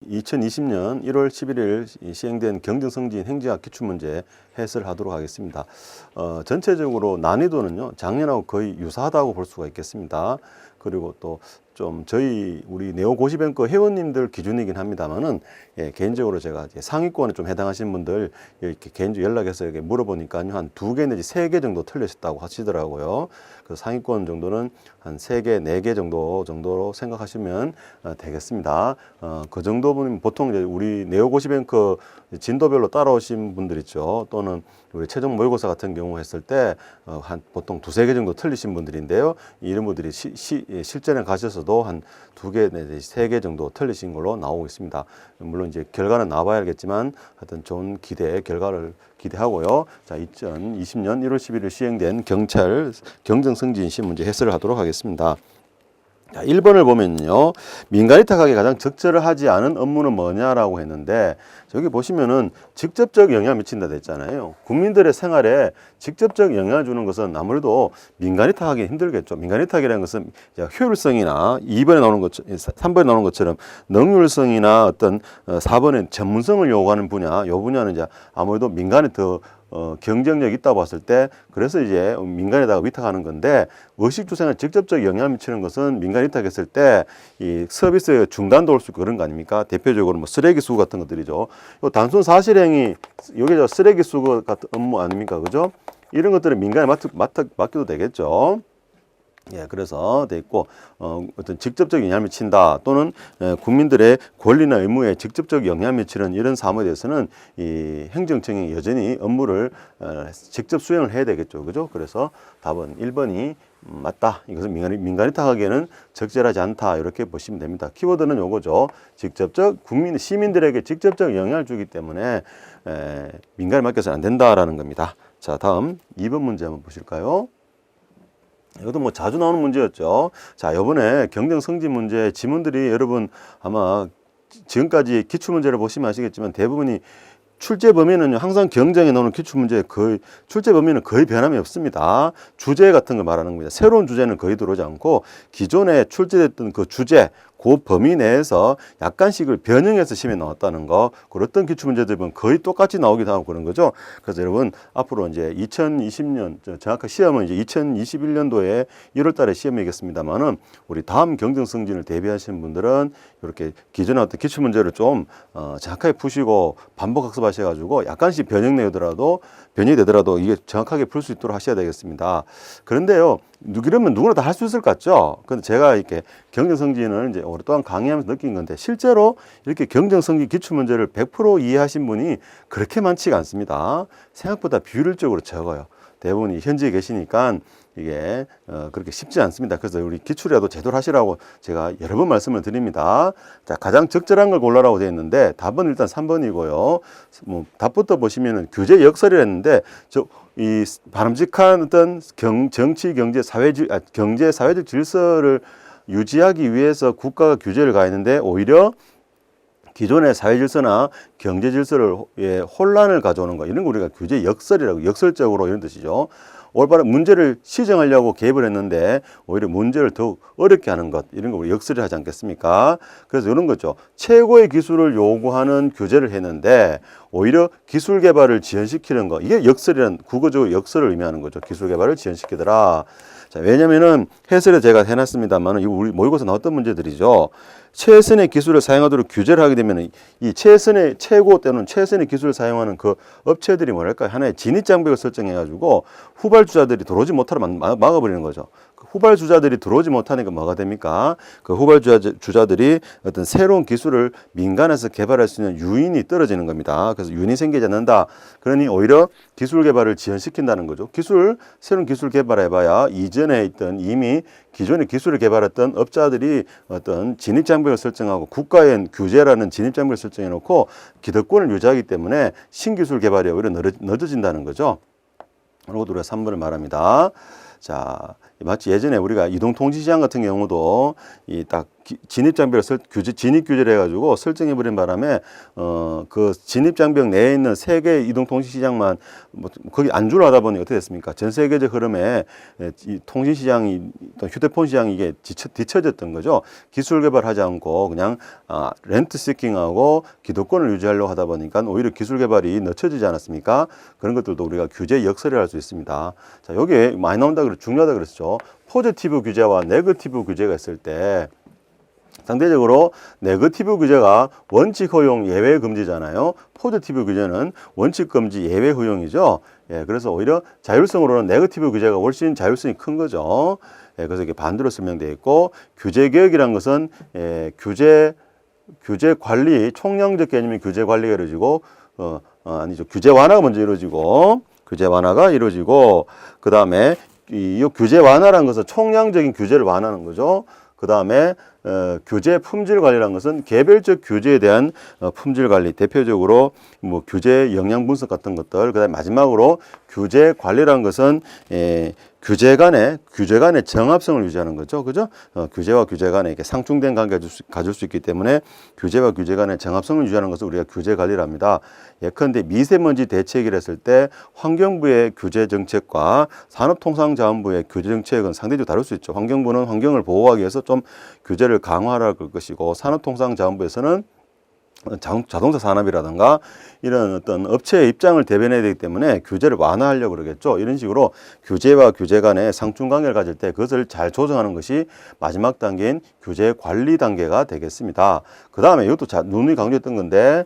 2020년 1월 11일 시행된 경정성진 행정학 기출문제 해설하도록 하겠습니다. 전체적으로 난이도는요, 작년하고 거의 유사하다고 볼 수가 있겠습니다. 그리고 또 좀 우리 네오고시뱅크 회원님들 기준이긴 합니다만은, 예, 개인적으로 제가 이제 상위권에 좀 해당하시는 분들 이렇게 개인적으로 연락해서 이렇게 물어보니까요, 한 2개 내지 3개 정도 틀리셨다고 하시더라고요. 그 상위권 정도는 한 3개, 4개 정도로 생각하시면 되겠습니다. 그 정도면 보통 이제 우리 네오고시뱅크 진도별로 따라오신 분들 있죠. 또는 우리 최종 모의고사 같은 경우 했을 때 한 보통 2-3개 정도 틀리신 분들인데요. 이런 분들이 실전에 가셔서도 한 2개 내지 3개 정도 틀리신 걸로 나오고 있습니다. 물론 이제 결과는 나와봐야 알겠지만 하여튼 좋은 결과를 기대하고요. 자, 2020년 1월 11일 시행된 경찰 경정성진 시문제 해설을 하도록 하겠습니다. 자, 1번을 보면요, 민간 위탁하기에 가장 적절하지 않은 업무는 뭐냐라고 했는데, 여기 보시면은 직접적 영향을 미친다 됐잖아요. 국민들의 생활에 직접적 영향을 주는 것은 아무래도 민간 위탁하기 힘들겠죠. 민간 위탁이라는 것은 효율성이나 2번에 나오는 것, 3번에 나오는 것처럼 능률성이나 어떤 4번에 전문성을 요구하는 분야, 이 분야는 이제 아무래도 민간에 더 경쟁력이 있다고 봤을 때, 그래서 이제 민간에다가 위탁하는 건데, 의식주생에 직접적 영향을 미치는 것은 민간 위탁했을 때 이 서비스 중단도 올 수 있고 그런 거 아닙니까? 대표적으로 뭐 쓰레기 수거 같은 것들이죠. 요 단순 사실행위, 여기 저 쓰레기 수거 같은 업무 아닙니까? 그죠? 이런 것들은 민간에 맡겨도 되겠죠. 예, 그래서 돼 있고, 어떤 직접적 영향을 미친다 또는 국민들의 권리나 의무에 직접적 영향을 미치는 이런 사무에 대해서는 이 행정청이 여전히 업무를 직접 수행을 해야 되겠죠. 그죠? 그래서 답은 1번이 맞다. 이것은 민간 위탁하기에는 적절하지 않다. 이렇게 보시면 됩니다. 키워드는 요거죠. 직접적 시민들에게 직접적 영향을 주기 때문에 민간에 맡겨서는 안 된다라는 겁니다. 자, 다음 2번 문제 한번 보실까요? 이것도 뭐 자주 나오는 문제였죠. 자, 이번에 경정성진 문제 지문들이 여러분 아마 지금까지 기출문제를 보시면 아시겠지만 대부분이 출제 범위는 항상 경정에 나오는 기출문제 출제 범위는 거의 변함이 없습니다. 주제 같은 걸 말하는 겁니다. 새로운 주제는 거의 들어오지 않고 기존에 출제됐던 그 주제, 그 범위 내에서 약간씩을 변형해서 시험에 나왔다는 거, 그런 기출문제들은 거의 똑같이 나오기도 하고 그런 거죠. 그래서 여러분 앞으로 이제 2020년 정확한 시험은 이제 2021년도에 1월 달에 시험이겠습니다만은, 우리 다음 경정성진을 대비하시는 분들은 이렇게 기존에 나왔던 기출문제를 좀 정확하게 푸시고 반복 학습하셔가지고 약간씩 변형이 되더라도 이게 정확하게 풀 수 있도록 하셔야 되겠습니다. 그런데요, 이러면 누구나 다 할 수 있을 것 같죠? 근데 제가 이렇게 경정성진을 이제 오랫동안 강의하면서 느낀 건데, 실제로 이렇게 경정성진 기출문제를 100% 이해하신 분이 그렇게 많지가 않습니다. 생각보다 비율적으로 적어요. 대부분이 현지에 계시니까 이게 그렇게 쉽지 않습니다. 그래서 우리 기출이라도 제대로 하시라고 제가 여러 번 말씀을 드립니다. 자, 가장 적절한 걸 골라라고 되어 있는데 답은 일단 3번이고요. 뭐 답부터 보시면은 규제 역설이라 했는데, 이 바람직한 어떤 정치, 경제, 사회적 질서를 유지하기 위해서 국가가 규제를 가했는데, 오히려 기존의 사회 질서나 경제 질서를 혼란을 가져오는 거, 이런 거 우리가 규제 역설이라고, 역설적으로 이런 뜻이죠. 올바른 문제를 시정하려고 개입을 했는데 오히려 문제를 더욱 어렵게 하는 것, 이런 거 우리 역설을 하지 않겠습니까? 그래서 이런 거죠. 최고의 기술을 요구하는 규제를 했는데 오히려 기술 개발을 지연시키는 거, 이게 역설이란 국어적으로 역설을 의미하는 거죠. 기술 개발을 지연시키더라. 자, 왜냐면은 해설에 제가 해놨습니다만은 이거 우리 모의고사 나왔던 문제들이죠. 최선의 기술을 사용하도록 규제를 하게 되면 이 최고 또는 최선의 기술을 사용하는 그 업체들이 뭐랄까요, 하나의 진입장벽을 설정해가지고 후발주자들이 들어오지 못하게 막아버리는 거죠. 후발주자들이 들어오지 못하니까 뭐가 됩니까? 그 후발주자들이 어떤 새로운 기술을 민간에서 개발할 수 있는 유인이 떨어지는 겁니다. 그래서 유인이 생기지 않는다. 그러니 오히려 기술 개발을 지연시킨다는 거죠. 새로운 기술 개발해봐야 이전에 있던 이미 기존의 기술을 개발했던 업자들이 어떤 진입장벽을 설정하고 국가의 규제라는 진입장벽을 설정해 놓고 기득권을 유지하기 때문에 신기술 개발이 오히려 늦어진다는 거죠. 그리고 우리가 3번을 말합니다. 자, 마치 예전에 우리가 이동통지시장 같은 경우도 이 딱 진입장벽을 진입규제를 해가지고 설정해버린 바람에 그 진입장벽 내에 있는 세계 이동통신시장만 뭐 거기 안주를 하다 보니 어떻게 됐습니까? 전 세계적 흐름에 이 통신시장이 또 휴대폰 시장이 이게 뒤처졌던 거죠. 기술 개발하지 않고 그냥 렌트 시킹하고 기득권을 유지하려고 하다 보니까 오히려 기술 개발이 늦춰지지 않았습니까? 그런 것들도 우리가 규제 역설을 할 수 있습니다. 자, 여기에 많이 나온다 그래서 중요하다 그랬죠. 포지티브 규제와 네거티브 규제가 있을 때 상대적으로 네거티브 규제가 원칙 허용 예외 금지잖아요. 포지티브 규제는 원칙 금지 예외 허용이죠. 예, 그래서 오히려 자율성으로는 네거티브 규제가 훨씬 자율성이 큰 거죠. 예, 그래서 이게 반대로 설명되어 있고 규제 개혁이란 것은 규제 관리 총량적 개념의 규제 관리가 이루어지고 아니죠. 규제 완화가 먼저 이루어지고 그 다음에 이 규제 완화라는 것은 총량적인 규제를 완화하는 거죠. 그 다음에 규제 품질 관리라는 것은 개별적 규제에 대한 품질 관리, 대표적으로 뭐 규제 영향 분석 같은 것들, 그다음에 마지막으로 규제 관리라는 것은 규제 간의 정합성을 유지하는 거죠, 그죠? 규제와 규제 간에 이렇게 상충된 관계를 가질 수 있기 때문에 규제와 규제 간의 정합성을 유지하는 것을 우리가 규제 관리를 합니다. 예컨대 미세먼지 대책을 했을 때 환경부의 규제 정책과 산업통상자원부의 규제 정책은 상대적으로 다를 수 있죠. 환경부는 환경을 보호하기 위해서 좀 규제를 강화할 것이고 산업통상자원부에서는 자동차 산업이라든가 이런 어떤 업체의 입장을 대변해야 되기 때문에 규제를 완화하려고 그러겠죠. 이런 식으로 규제와 규제 간의 상충관계를 가질 때 그것을 잘 조정하는 것이 마지막 단계인 규제 관리 단계가 되겠습니다. 그 다음에 이것도 누누이 강조했던 건데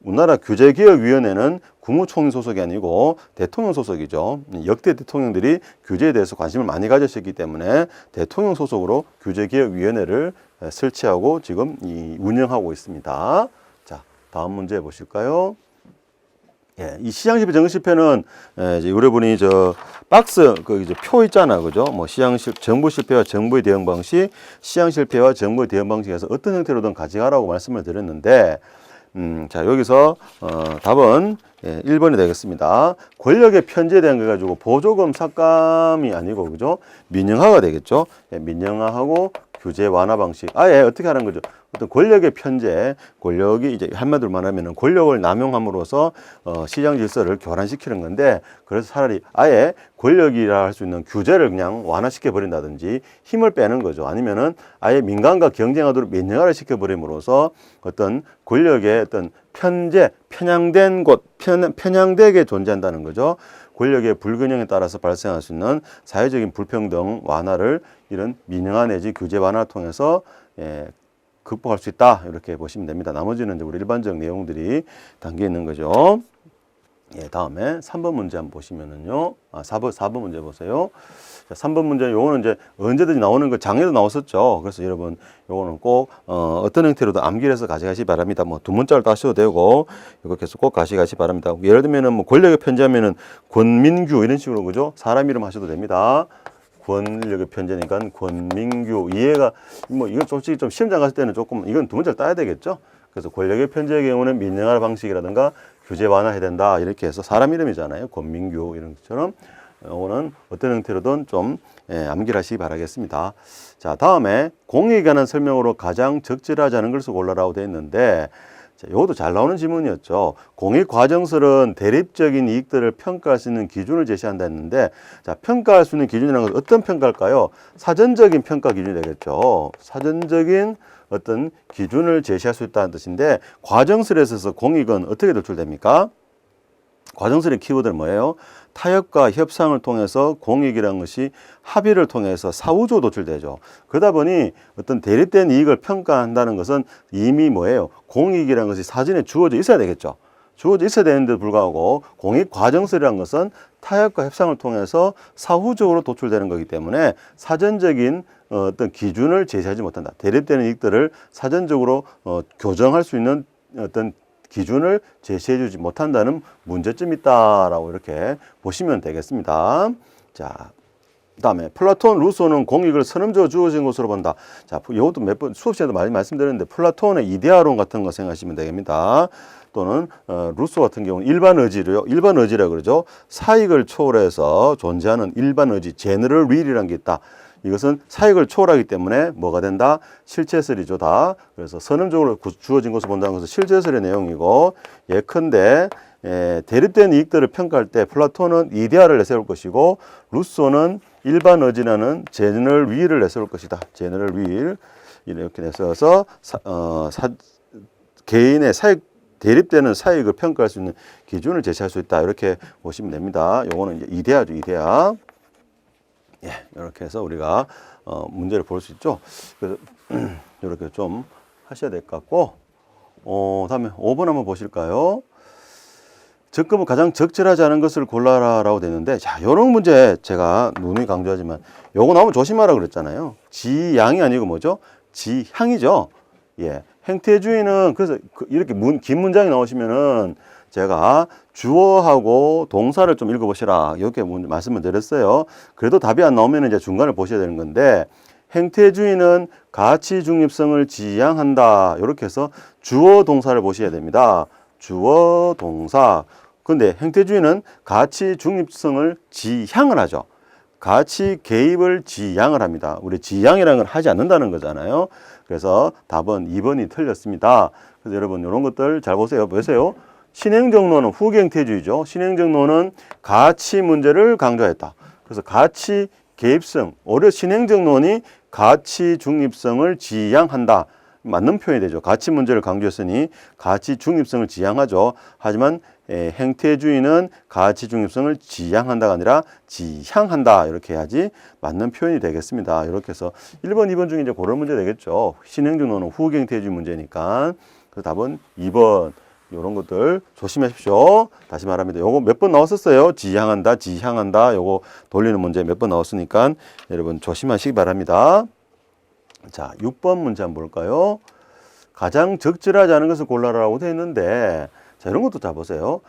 우리나라 규제개혁위원회는 국무총리 소속이 아니고 대통령 소속이죠. 역대 대통령들이 규제에 대해서 관심을 많이 가졌기 때문에 대통령 소속으로 규제개혁위원회를 설치하고 지금 운영하고 있습니다. 자, 다음 문제 보실까요? 예, 이 시장실패 정시실패는 이제 의뢰분이 박스 이제 표 있잖아, 그죠? 뭐 정부 실패와 정부의 대응 방식, 시장실패와 정부의 대응 방식에서 어떤 형태로든 가져가라고 말씀을 드렸는데. 자, 여기서 답은 1번이 되겠습니다. 권력의 편제에 대한 거 가지고 보조금 삭감이 아니고, 그죠? 민영화가 되겠죠? 예, 민영화하고 규제 완화 방식. 아예 어떻게 하는 거죠? 어떤 권력의 편제, 권력이 이제 한마디로 말하면 권력을 남용함으로써 시장 질서를 교란시키는 건데, 그래서 차라리 아예 권력이라 할 수 있는 규제를 그냥 완화시켜 버린다든지 힘을 빼는 거죠. 아니면은 아예 민간과 경쟁하도록 민영화를 시켜 버림으로써 어떤 권력의 어떤 편제, 편향된 편향되게 존재한다는 거죠. 권력의 불균형에 따라서 발생할 수 있는 사회적인 불평등 완화를 이런 민영화 내지 규제 완화를 통해서 극복할 수 있다, 이렇게 보시면 됩니다. 나머지는 이제 우리 일반적 내용들이 담겨 있는 거죠. 예, 다음에 3번 문제 한번 보시면은요. 4번 문제 보세요. 자, 3번 문제, 요거는 이제 언제든지 나오는 거, 작년에도 나왔었죠. 그래서 여러분, 요거는 꼭, 어떤 형태로도 암기를 해서 가져가시 바랍니다. 뭐, 두 문자를 따셔도 되고, 이거 계속 꼭 가져가시 바랍니다. 예를 들면은 뭐, 권력의 편제하면은 권민규, 이런 식으로, 그죠? 사람 이름 하셔도 됩니다. 권력의 편제니까 권민규, 이해가, 뭐, 이건 솔직히 좀 시험장 갔을 때는 조금, 이건 두 문자를 따야 되겠죠? 그래서 권력의 편제의 경우는 민영화 방식이라든가 규제 완화해야 된다, 이렇게 해서 사람 이름이잖아요. 권민규 이런 것처럼 이거는 어떤 형태로든 좀 암기를 하시기 바라겠습니다. 자, 다음에 공익에 관한 설명으로 가장 적절하지 않은 것을 골라라고 되어 있는데, 자, 이것도 잘 나오는 질문이었죠. 공익 과정설은 대립적인 이익들을 평가할 수 있는 기준을 제시한다 했는데, 자, 평가할 수 있는 기준이라는 것은 어떤 평가일까요? 사전적인 평가 기준이 되겠죠. 사전적인 어떤 기준을 제시할 수 있다는 뜻인데, 과정설에서 공익은 어떻게 도출됩니까? 과정설의 키워드는 뭐예요? 타협과 협상을 통해서 공익이라는 것이 합의를 통해서 사후적으로 도출되죠. 그러다 보니 어떤 대립된 이익을 평가한다는 것은 이미 뭐예요? 공익이라는 것이 사전에 주어져 있어야 되겠죠. 주어져 있어야 되는데도 불구하고 공익 과정설이라는 것은 타협과 협상을 통해서 사후적으로 도출되는 거기 때문에 사전적인 어떤 기준을 제시하지 못한다. 대립되는 이익들을 사전적으로 교정할 수 있는 어떤 기준을 제시해 주지 못한다는 문제점이 있다라고 이렇게 보시면 되겠습니다. 자, 그다음에 플라톤, 루소는 공익을 선언적으로 주어진 것으로 본다. 자, 이것도 몇 번 수업 시간에도 많이 말씀드렸는데 플라톤의 이데아론 같은 거 생각하시면 되겠습니다. 또는 루소 같은 경우는 일반 의지로요. 일반 의지라 그러죠. 사익을 초월해서 존재하는 일반 의지, 제너럴 윌이라는 게 있다. 이것은 사익을 초월하기 때문에 뭐가 된다? 실체설이죠다. 그래서 선언적으로 주어진 것을 본다는 것은 실체설의 내용이고, 예컨대 대립된 이익들을 평가할 때 플라톤은 이데아를 내세울 것이고 루소는 일반 의지라는 제너럴 윌을 내세울 것이다. 제너럴 윌 이렇게 내세워서 개인의 사익 대립되는 사익을 평가할 수 있는 기준을 제시할 수 있다. 이렇게 보시면 됩니다. 요거는 이제 이데아죠, 이데아. 예, 이렇게 해서 우리가 문제를 볼 수 있죠. 그래서 이렇게 좀 하셔야 될 것 같고, 다음에 5번 한번 보실까요? 적금은 가장 적절하지 않은 것을 골라라라고 되는데, 자, 이런 문제 제가 누누이 강조하지만 요거 나오면 조심하라 그랬잖아요. 지양이 아니고 뭐죠? 지향이죠. 예, 행태주의는 그래서 이렇게 긴 문장이 나오시면은 제가 주어하고 동사를 좀 읽어보시라 이렇게 말씀을 드렸어요. 그래도 답이 안 나오면 이제 중간을 보셔야 되는 건데, 행태주의는 가치 중립성을 지향한다. 이렇게 해서 주어 동사를 보셔야 됩니다. 주어 동사. 근데 행태주의는 가치 중립성을 지향을 하죠. 가치 개입을 지향을 합니다. 우리 지향이라는 건 하지 않는다는 거잖아요. 그래서 답은 2번이 틀렸습니다. 그래서 여러분 이런 것들 잘 보세요. 보세요. 신행정론은 후행태주의죠. 신행정론은 가치 문제를 강조했다. 그래서 가치 개입성, 오히려 신행정론이 가치 중립성을 지향한다. 맞는 표현이 되죠. 가치 문제를 강조했으니 가치 중립성을 지향하죠. 하지만 행태주의는 가치 중립성을 지향한다가 아니라 지향한다. 이렇게 해야지 맞는 표현이 되겠습니다. 이렇게 해서 1번, 2번 중에 이제 그런 문제 되겠죠. 신행정론은 후행태주의 문제니까. 그래서 답은 2번. 이런 것들 조심하십시오. 다시 말합니다. 요거 몇 번 나왔었어요. 지향한다, 지향한다. 요거 돌리는 문제 몇 번 나왔으니까 여러분 조심하시기 바랍니다. 자, 6번 문제 한번 볼까요? 가장 적절하지 않은 것을 골라라라고 되어 있는데, 자, 이런 것도 다 보세요.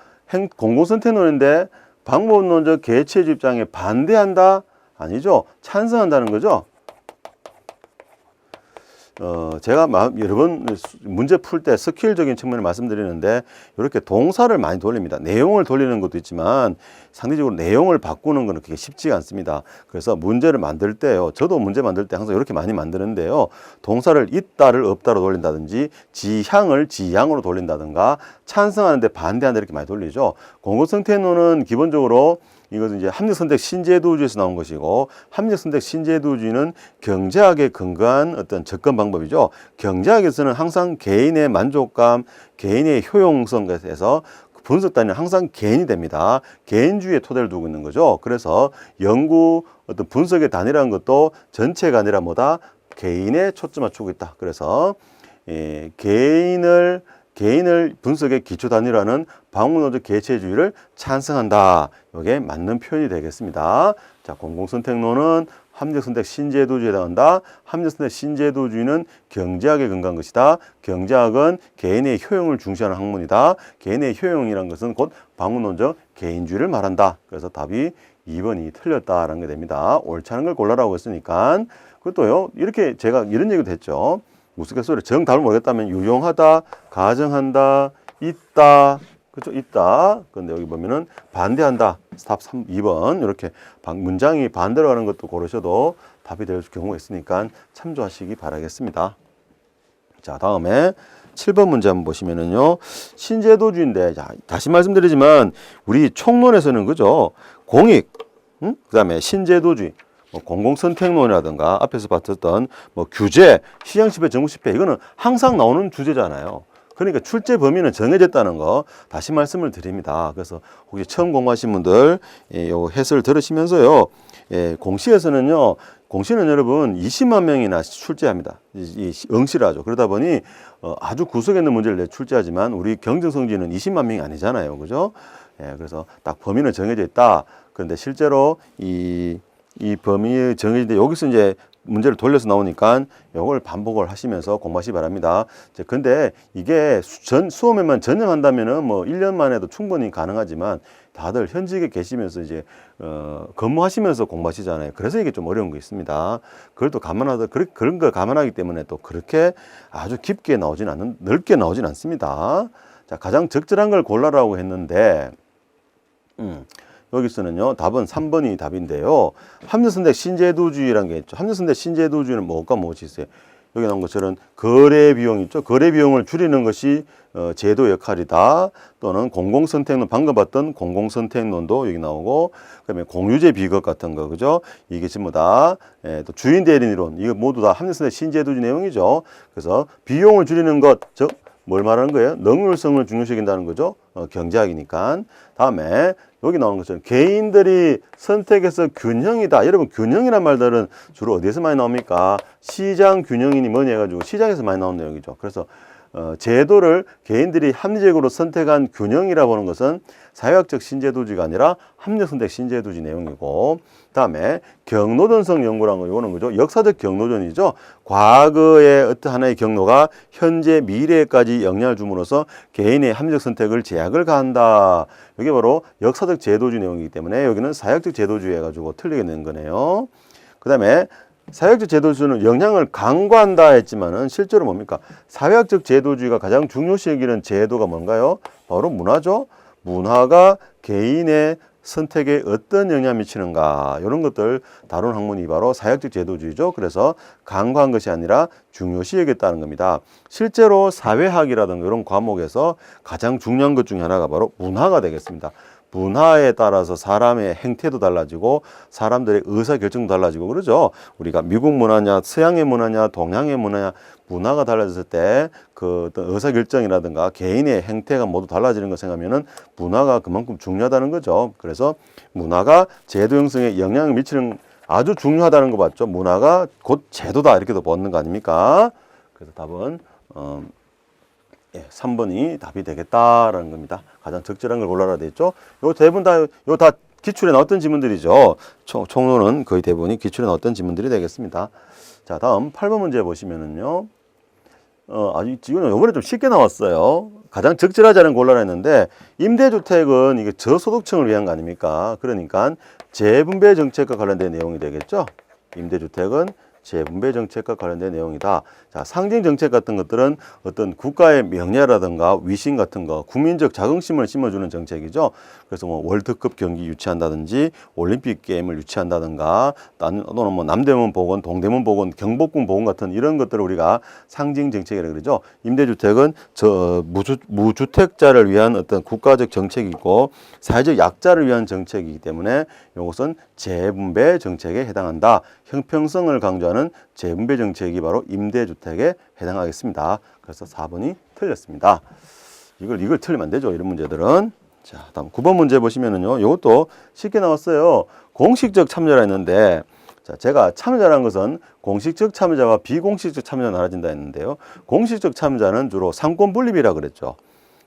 공공선택론인데 방법론적 개체주 입장에 반대한다? 아니죠. 찬성한다는 거죠. 제가 여러 번 문제 풀 때 스킬적인 측면을 말씀드리는데 이렇게 동사를 많이 돌립니다. 내용을 돌리는 것도 있지만 상대적으로 내용을 바꾸는 것은 그게 쉽지가 않습니다. 그래서 문제를 만들 때요. 저도 문제 만들 때 항상 이렇게 많이 만드는데요. 동사를 있다를 없다로 돌린다든지 지향을 지향으로 돌린다든가 찬성하는데 반대하는데 이렇게 많이 돌리죠. 공고성태론은 기본적으로 이것은 이제 합리선택 신제도주의에서 나온 것이고, 합리선택 신제도주의는 경제학에 근거한 어떤 접근 방법이죠. 경제학에서는 항상 개인의 만족감, 개인의 효용성에서 분석 단위는 항상 개인이 됩니다. 개인주의의 토대를 두고 있는 거죠. 그래서 연구 어떤 분석의 단위라는 것도 전체가 아니라 뭐다? 개인에 초점 맞추고 있다. 그래서 개인을 분석의 기초 단위라는 방문론적 개체주의를 찬성한다. 이게 맞는 표현이 되겠습니다. 자, 공공선택론은 합리선택 신제도주의에 해당한다. 합리선택 신제도주의는 경제학에 근거한 것이다. 경제학은 개인의 효용을 중시하는 학문이다. 개인의 효용이라는 것은 곧 방문론적 개인주의를 말한다. 그래서 답이 2번이 틀렸다라는 게 됩니다. 옳지 않은 걸 골라라고 했으니까. 그것도요, 이렇게 제가 이런 얘기도 했죠. 우스갯소리 정답을 모르겠다면 유용하다, 가정한다, 있다, 그렇죠? 있다. 근데 여기 보면은 반대한다. 스탑 2번 이렇게 문장이 반대로 가는 것도 고르셔도 답이 될 경우가 있으니까 참조하시기 바라겠습니다. 자, 다음에 7번 문제 한번 보시면은요. 신제도주의인데, 자, 다시 말씀드리지만 우리 총론에서는 그죠? 공익, 그다음에 신제도주의, 공공선택론이라든가 앞에서 봤었던 규제, 시장집회, 정부집회, 이거는 항상 나오는 주제잖아요. 그러니까 출제 범위는 정해졌다는 거 다시 말씀을 드립니다. 그래서 혹시 처음 공부하신 분들 요 해설 들으시면서요. 공시에서는요. 공시는 여러분 20만 명이나 출제합니다. 이 응시를 하죠. 그러다 보니 아주 구석에 있는 문제를 출제하지만 우리 경정성지는 20만 명이 아니잖아요. 그죠? 그래서 딱 범위는 정해져 있다. 그런데 실제로 이 범위에 정해진데 여기서 이제 문제를 돌려서 나오니까 이걸 반복을 하시면서 공부하시기 바랍니다. 근데 이게 수험에만 전념한다면은 1년 만에도 충분히 가능하지만 다들 현직에 계시면서 이제 근무하시면서 공부하시잖아요. 그래서 이게 좀 어려운 거 있습니다. 그걸 또 그런 걸 감안하기 때문에 또 그렇게 아주 깊게 넓게 나오진 않습니다. 자, 가장 적절한 걸 골라라고 했는데, 여기서는요, 답은 3번이 답인데요. 합리선택 신제도주의라는 게 있죠. 합리선택 신제도주의는 뭐가 무엇이 있어요? 여기 나온 것처럼 거래 비용 있죠. 거래 비용을 줄이는 것이 제도 역할이다. 또는 공공선택론, 방금 봤던 공공선택론도 여기 나오고, 그다음에 공유제 비극 같은 거, 그죠? 이게 전부 다, 또 주인 대리인 이론, 이거 모두 다 합리선택 신제도주의 내용이죠. 그래서 비용을 줄이는 것, 즉 뭘 말하는 거예요? 능률성을 중요시킨다는 거죠. 경제학이니까. 다음에 여기 나오는 것처럼 개인들이 선택해서 균형이다. 여러분 균형이란 말들은 주로 어디에서 많이 나옵니까? 시장 균형이니 뭐니 해가지고 시장에서 많이 나오는 내용이죠. 그래서 제도를 개인들이 합리적으로 선택한 균형이라 보는 것은 사회학적 신제도주의가 아니라 합리선택 신제도주의 내용이고, 다음에 경로전성 연구라는 거, 이거는 뭐죠? 역사적 경로전이죠. 과거의 어떤 하나의 경로가 현재 미래까지 영향을 줌으로써 개인의 합리적 선택을 제약을 가한다. 이게 바로 역사적 제도주의 내용이기 때문에 여기는 사회학적 제도주의 해가지고 틀리게 낸 거네요. 그 다음에 사회학적 제도주의는 영향을 강구한다 했지만은 실제로 뭡니까? 사회학적 제도주의가 가장 중요시 여기는 제도가 뭔가요? 바로 문화죠. 문화가 개인의 선택에 어떤 영향을 미치는가, 이런 것들 다룬 학문이 바로 사회학적 제도주의죠. 그래서 강구한 것이 아니라 중요시 여겼다는 겁니다. 실제로 사회학이라든가 이런 과목에서 가장 중요한 것 중에 하나가 바로 문화가 되겠습니다. 문화에 따라서 사람의 행태도 달라지고 사람들의 의사결정도 달라지고 그러죠. 우리가 미국 문화냐, 서양의 문화냐, 동양의 문화냐, 문화가 달라졌을 때 그 어떤 의사결정이라든가 개인의 행태가 모두 달라지는 거 생각하면은 문화가 그만큼 중요하다는 거죠. 그래서 문화가 제도 형성에 영향을 미치는 아주 중요하다는 거 맞죠. 문화가 곧 제도다 이렇게도 보는 거 아닙니까? 그래서 답은 3번이 답이 되겠다라는 겁니다. 가장 적절한 걸 골라라 돼 있죠. 요 대부분 다 기출에 나왔던 지문들이죠. 총론은 거의 대부분이 기출에 나왔던 지문들이 되겠습니다. 자, 다음 8번 문제 보시면은요. 이거는 요번에 좀 쉽게 나왔어요. 가장 적절하지 않은 골라라 했는데, 임대주택은 이게 저소득층을 위한 거 아닙니까? 그러니까 재분배 정책과 관련된 내용이 되겠죠. 임대주택은 재분배 정책과 관련된 내용이다. 자, 상징 정책 같은 것들은 어떤 국가의 명예라든가 위신 같은 거, 국민적 자긍심을 심어주는 정책이죠. 그래서 뭐 월드컵 경기 유치한다든지 올림픽 게임을 유치한다든가 또는 뭐 남대문 복원, 동대문 복원, 경복궁 복원 같은 이런 것들을 우리가 상징 정책이라고 그러죠. 임대주택은 무주택자를 위한 어떤 국가적 정책이고 사회적 약자를 위한 정책이기 때문에 이것은 재분배 정책에 해당한다. 형평성을 강조하는 재분배 정책이 바로 임대주택에 해당하겠습니다. 그래서 4번이 틀렸습니다. 이걸 틀리면 안 되죠. 이런 문제들은. 자, 다음 9번 문제 보시면은요. 이것도 쉽게 나왔어요. 공식적 참여라 했는데, 자, 제가 참여자라는 것은 공식적 참여자와 비공식적 참여자 나눠진다 했는데요. 공식적 참여자는 주로 상권 분립이라 그랬죠.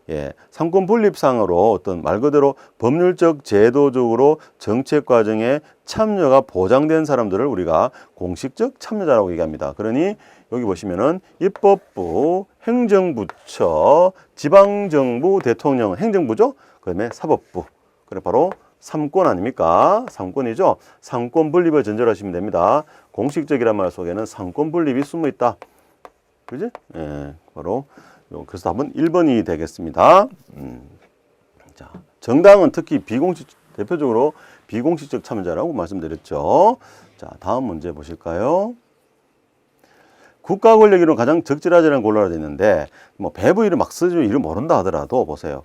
예, 상권 분립상으로 어떤 말 그대로 법률적 제도적으로 정책 과정에 참여가 보장된 사람들을 우리가 공식적 참여자라고 얘기합니다. 그러니 여기 보시면은 입법부, 행정부처, 지방정부, 대통령, 행정부죠. 그다음에 사법부. 그래 바로 3권 아닙니까? 3권이죠. 상권 분립을 전제하시면 됩니다. 공식적이란 말 속에는 상권 분립이 숨어 있다. 그지? 예, 바로 그래서 답은 1번이 되겠습니다. 자, 정당은 특히 대표적으로 비공식적 참여자라고 말씀드렸죠. 자, 다음 문제 보실까요? 국가 권력 이론 가장 적절하지 않은 골라야 되는데, 뭐 배부 이름 막 쓰지 이름 모른다 하더라도 보세요.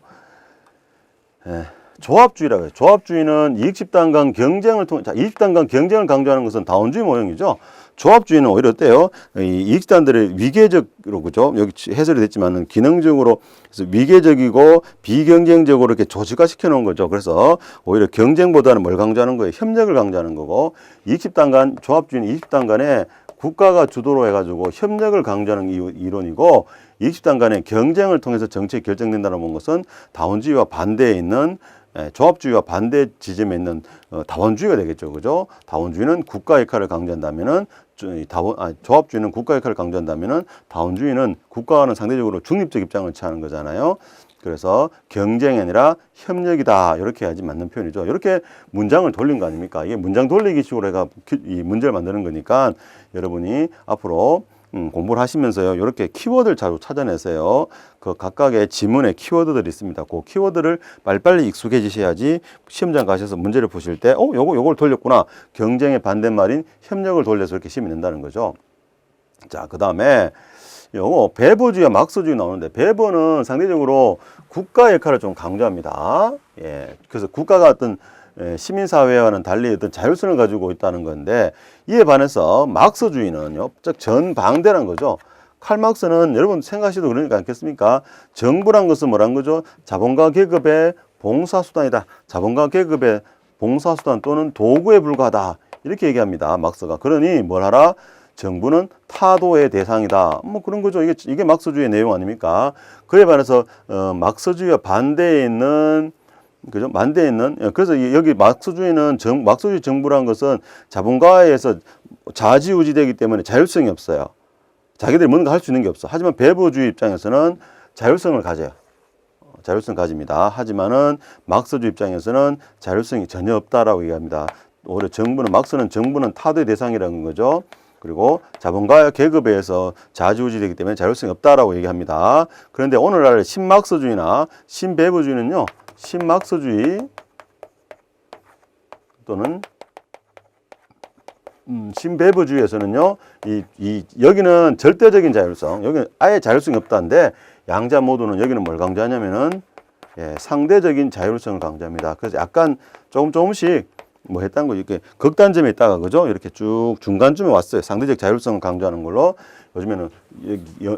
조합주의라고 해요. 조합주의는 이익집단 간 경쟁을 통해, 자, 이익집단 간 경쟁을 강조하는 것은 다원주의 모형이죠. 조합주의는 오히려 어때요? 이익집단들의 위계적으로, 그죠? 여기 해설이 됐지만은 기능적으로, 그래서 위계적이고 비경쟁적으로 이렇게 조직화 시켜 놓은 거죠. 그래서 오히려 경쟁보다는 뭘 강조하는 거예요? 협력을 강조하는 거고, 이익집단 간, 조합주의는 이익집단 간에 국가가 주도로 해가지고 협력을 강조하는 이론이고, 이익집단 간의 경쟁을 통해서 정책이 결정된다는 것은 다원주의와 반대에 있는 조합주의와 반대 지점에 있는 다원주의가 되겠죠. 그죠? 다원주의는 국가 역할을 강조한다면은 조합주의는 국가 역할을 강조한다면은 다원주의는 국가와는 상대적으로 중립적 입장을 취하는 거잖아요. 그래서 경쟁이 아니라 협력이다. 이렇게 해야지 맞는 표현이죠. 이렇게 문장을 돌린 거 아닙니까? 이게 문장 돌리기 식으로 해가 이 문제를 만드는 거니까 여러분이 앞으로 공부를 하시면서요, 이렇게 키워드를 자주 찾아내세요. 그 각각의 지문에 키워드들이 있습니다. 그 키워드를 빨리빨리 익숙해지셔야지 시험장 가셔서 문제를 보실 때, 요걸 돌렸구나. 경쟁의 반대말인 협력을 돌려서 이렇게 시험이 낸다는 거죠. 자, 그 다음에 요거 배보주의와 막서주의 나오는데, 배보는 상대적으로 국가 역할을 좀 강조합니다. 예, 그래서 국가가 어떤 시민사회와는 달리 어떤 자율성을 가지고 있다는 건데, 이에 반해서 막서주의는요, 전방대라는 거죠. 칼막스는 여러분 생각하셔도 그러니까 않겠습니까? 정부란 것은 뭐란 거죠? 자본가 계급의 봉사수단이다. 자본가 계급의 봉사수단 또는 도구에 불과하다. 이렇게 얘기합니다. 막서가. 그러니 뭘 하라? 정부는 타도의 대상이다. 뭐 그런 거죠. 이게 막서주의의 내용 아닙니까? 그에 반해서 막서주의와 반대에 있는, 그죠? 반대에 있는, 그래서 여기 막서주의는 막서주의 정부라는 것은 자본가에서 좌지우지되기 때문에 자율성이 없어요. 자기들이 뭔가 할 수 있는 게 없어. 하지만 배보주의 입장에서는 자율성을 가져요. 자율성 가집니다. 하지만은 막서주의 입장에서는 자율성이 전혀 없다라고 얘기합니다. 오히려 막서는 정부는 타도의 대상이라는 거죠. 그리고 자본가 계급에 의해서 좌지우지되기 때문에 자율성이 없다라고 얘기합니다. 그런데 오늘날 신막서주의나 신배보주의는요, 신막서주의 또는 신배보주의에서는요, 여기는 절대적인 자율성, 여기는 아예 자율성이 없다는데, 양자 모두는 여기는 뭘 강조하냐면은, 상대적인 자율성을 강조합니다. 그래서 약간 조금씩 뭐 했다는 거죠. 이렇게 극단점에 있다가, 그죠? 이렇게 쭉 중간쯤에 왔어요. 상대적 자율성을 강조하는 걸로. 요즘에는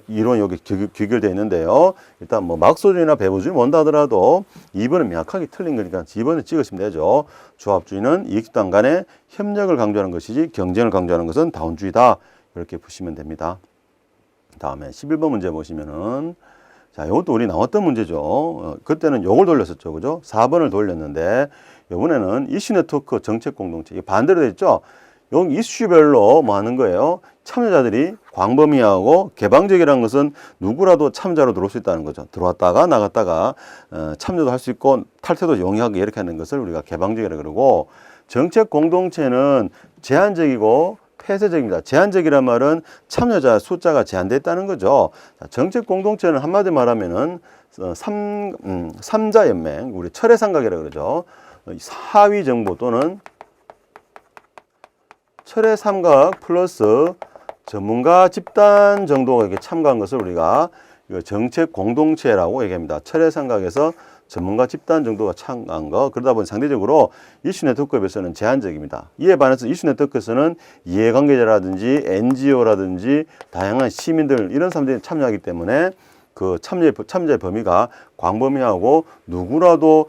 이론이 여기 귀결되어 있는데요. 일단 뭐 막서주의나 배보주의 뭔다 하더라도 2번은 명확하게 틀린 거니까 2번을 찍으시면 되죠. 조합주의는 이익집단 간의 협력을 강조하는 것이지 경쟁을 강조하는 것은 다운주의다. 이렇게 보시면 됩니다. 다음에 11번 문제 보시면은, 자, 이것도 우리 나왔던 문제죠. 그때는 요걸 돌렸었죠. 그죠? 4번을 돌렸는데, 이번에는 이슈 네트워크 정책 공동체. 반대로 돼 있죠? 여기 이슈별로 뭐 하는 거예요? 참여자들이 광범위하고 개방적이라는 것은 누구라도 참여자로 들어올 수 있다는 거죠. 들어왔다가 나갔다가 참여도 할 수 있고 탈퇴도 용이하게 이렇게 하는 것을 우리가 개방적이라고 그러고, 정책 공동체는 제한적이고 폐쇄적입니다. 제한적이란 말은 참여자 숫자가 제한되어 있다는 거죠. 정책 공동체는 한마디 말하면은 삼자연맹, 우리 철회삼각이라고 그러죠. 사위 정부 또는 철회삼각 플러스 전문가 집단 정도가 이렇게 참가한 것을 우리가 정책 공동체라고 얘기합니다. 철회삼각에서 전문가 집단 정도가 참가한 거. 그러다 보니 상대적으로 이슈 네트워크에 비해서는 제한적입니다. 이에 반해서 이슈 네트워크에서는 이해관계자라든지 NGO라든지 다양한 시민들, 이런 사람들이 참여하기 때문에 그 참여자의 범위가 광범위하고 누구라도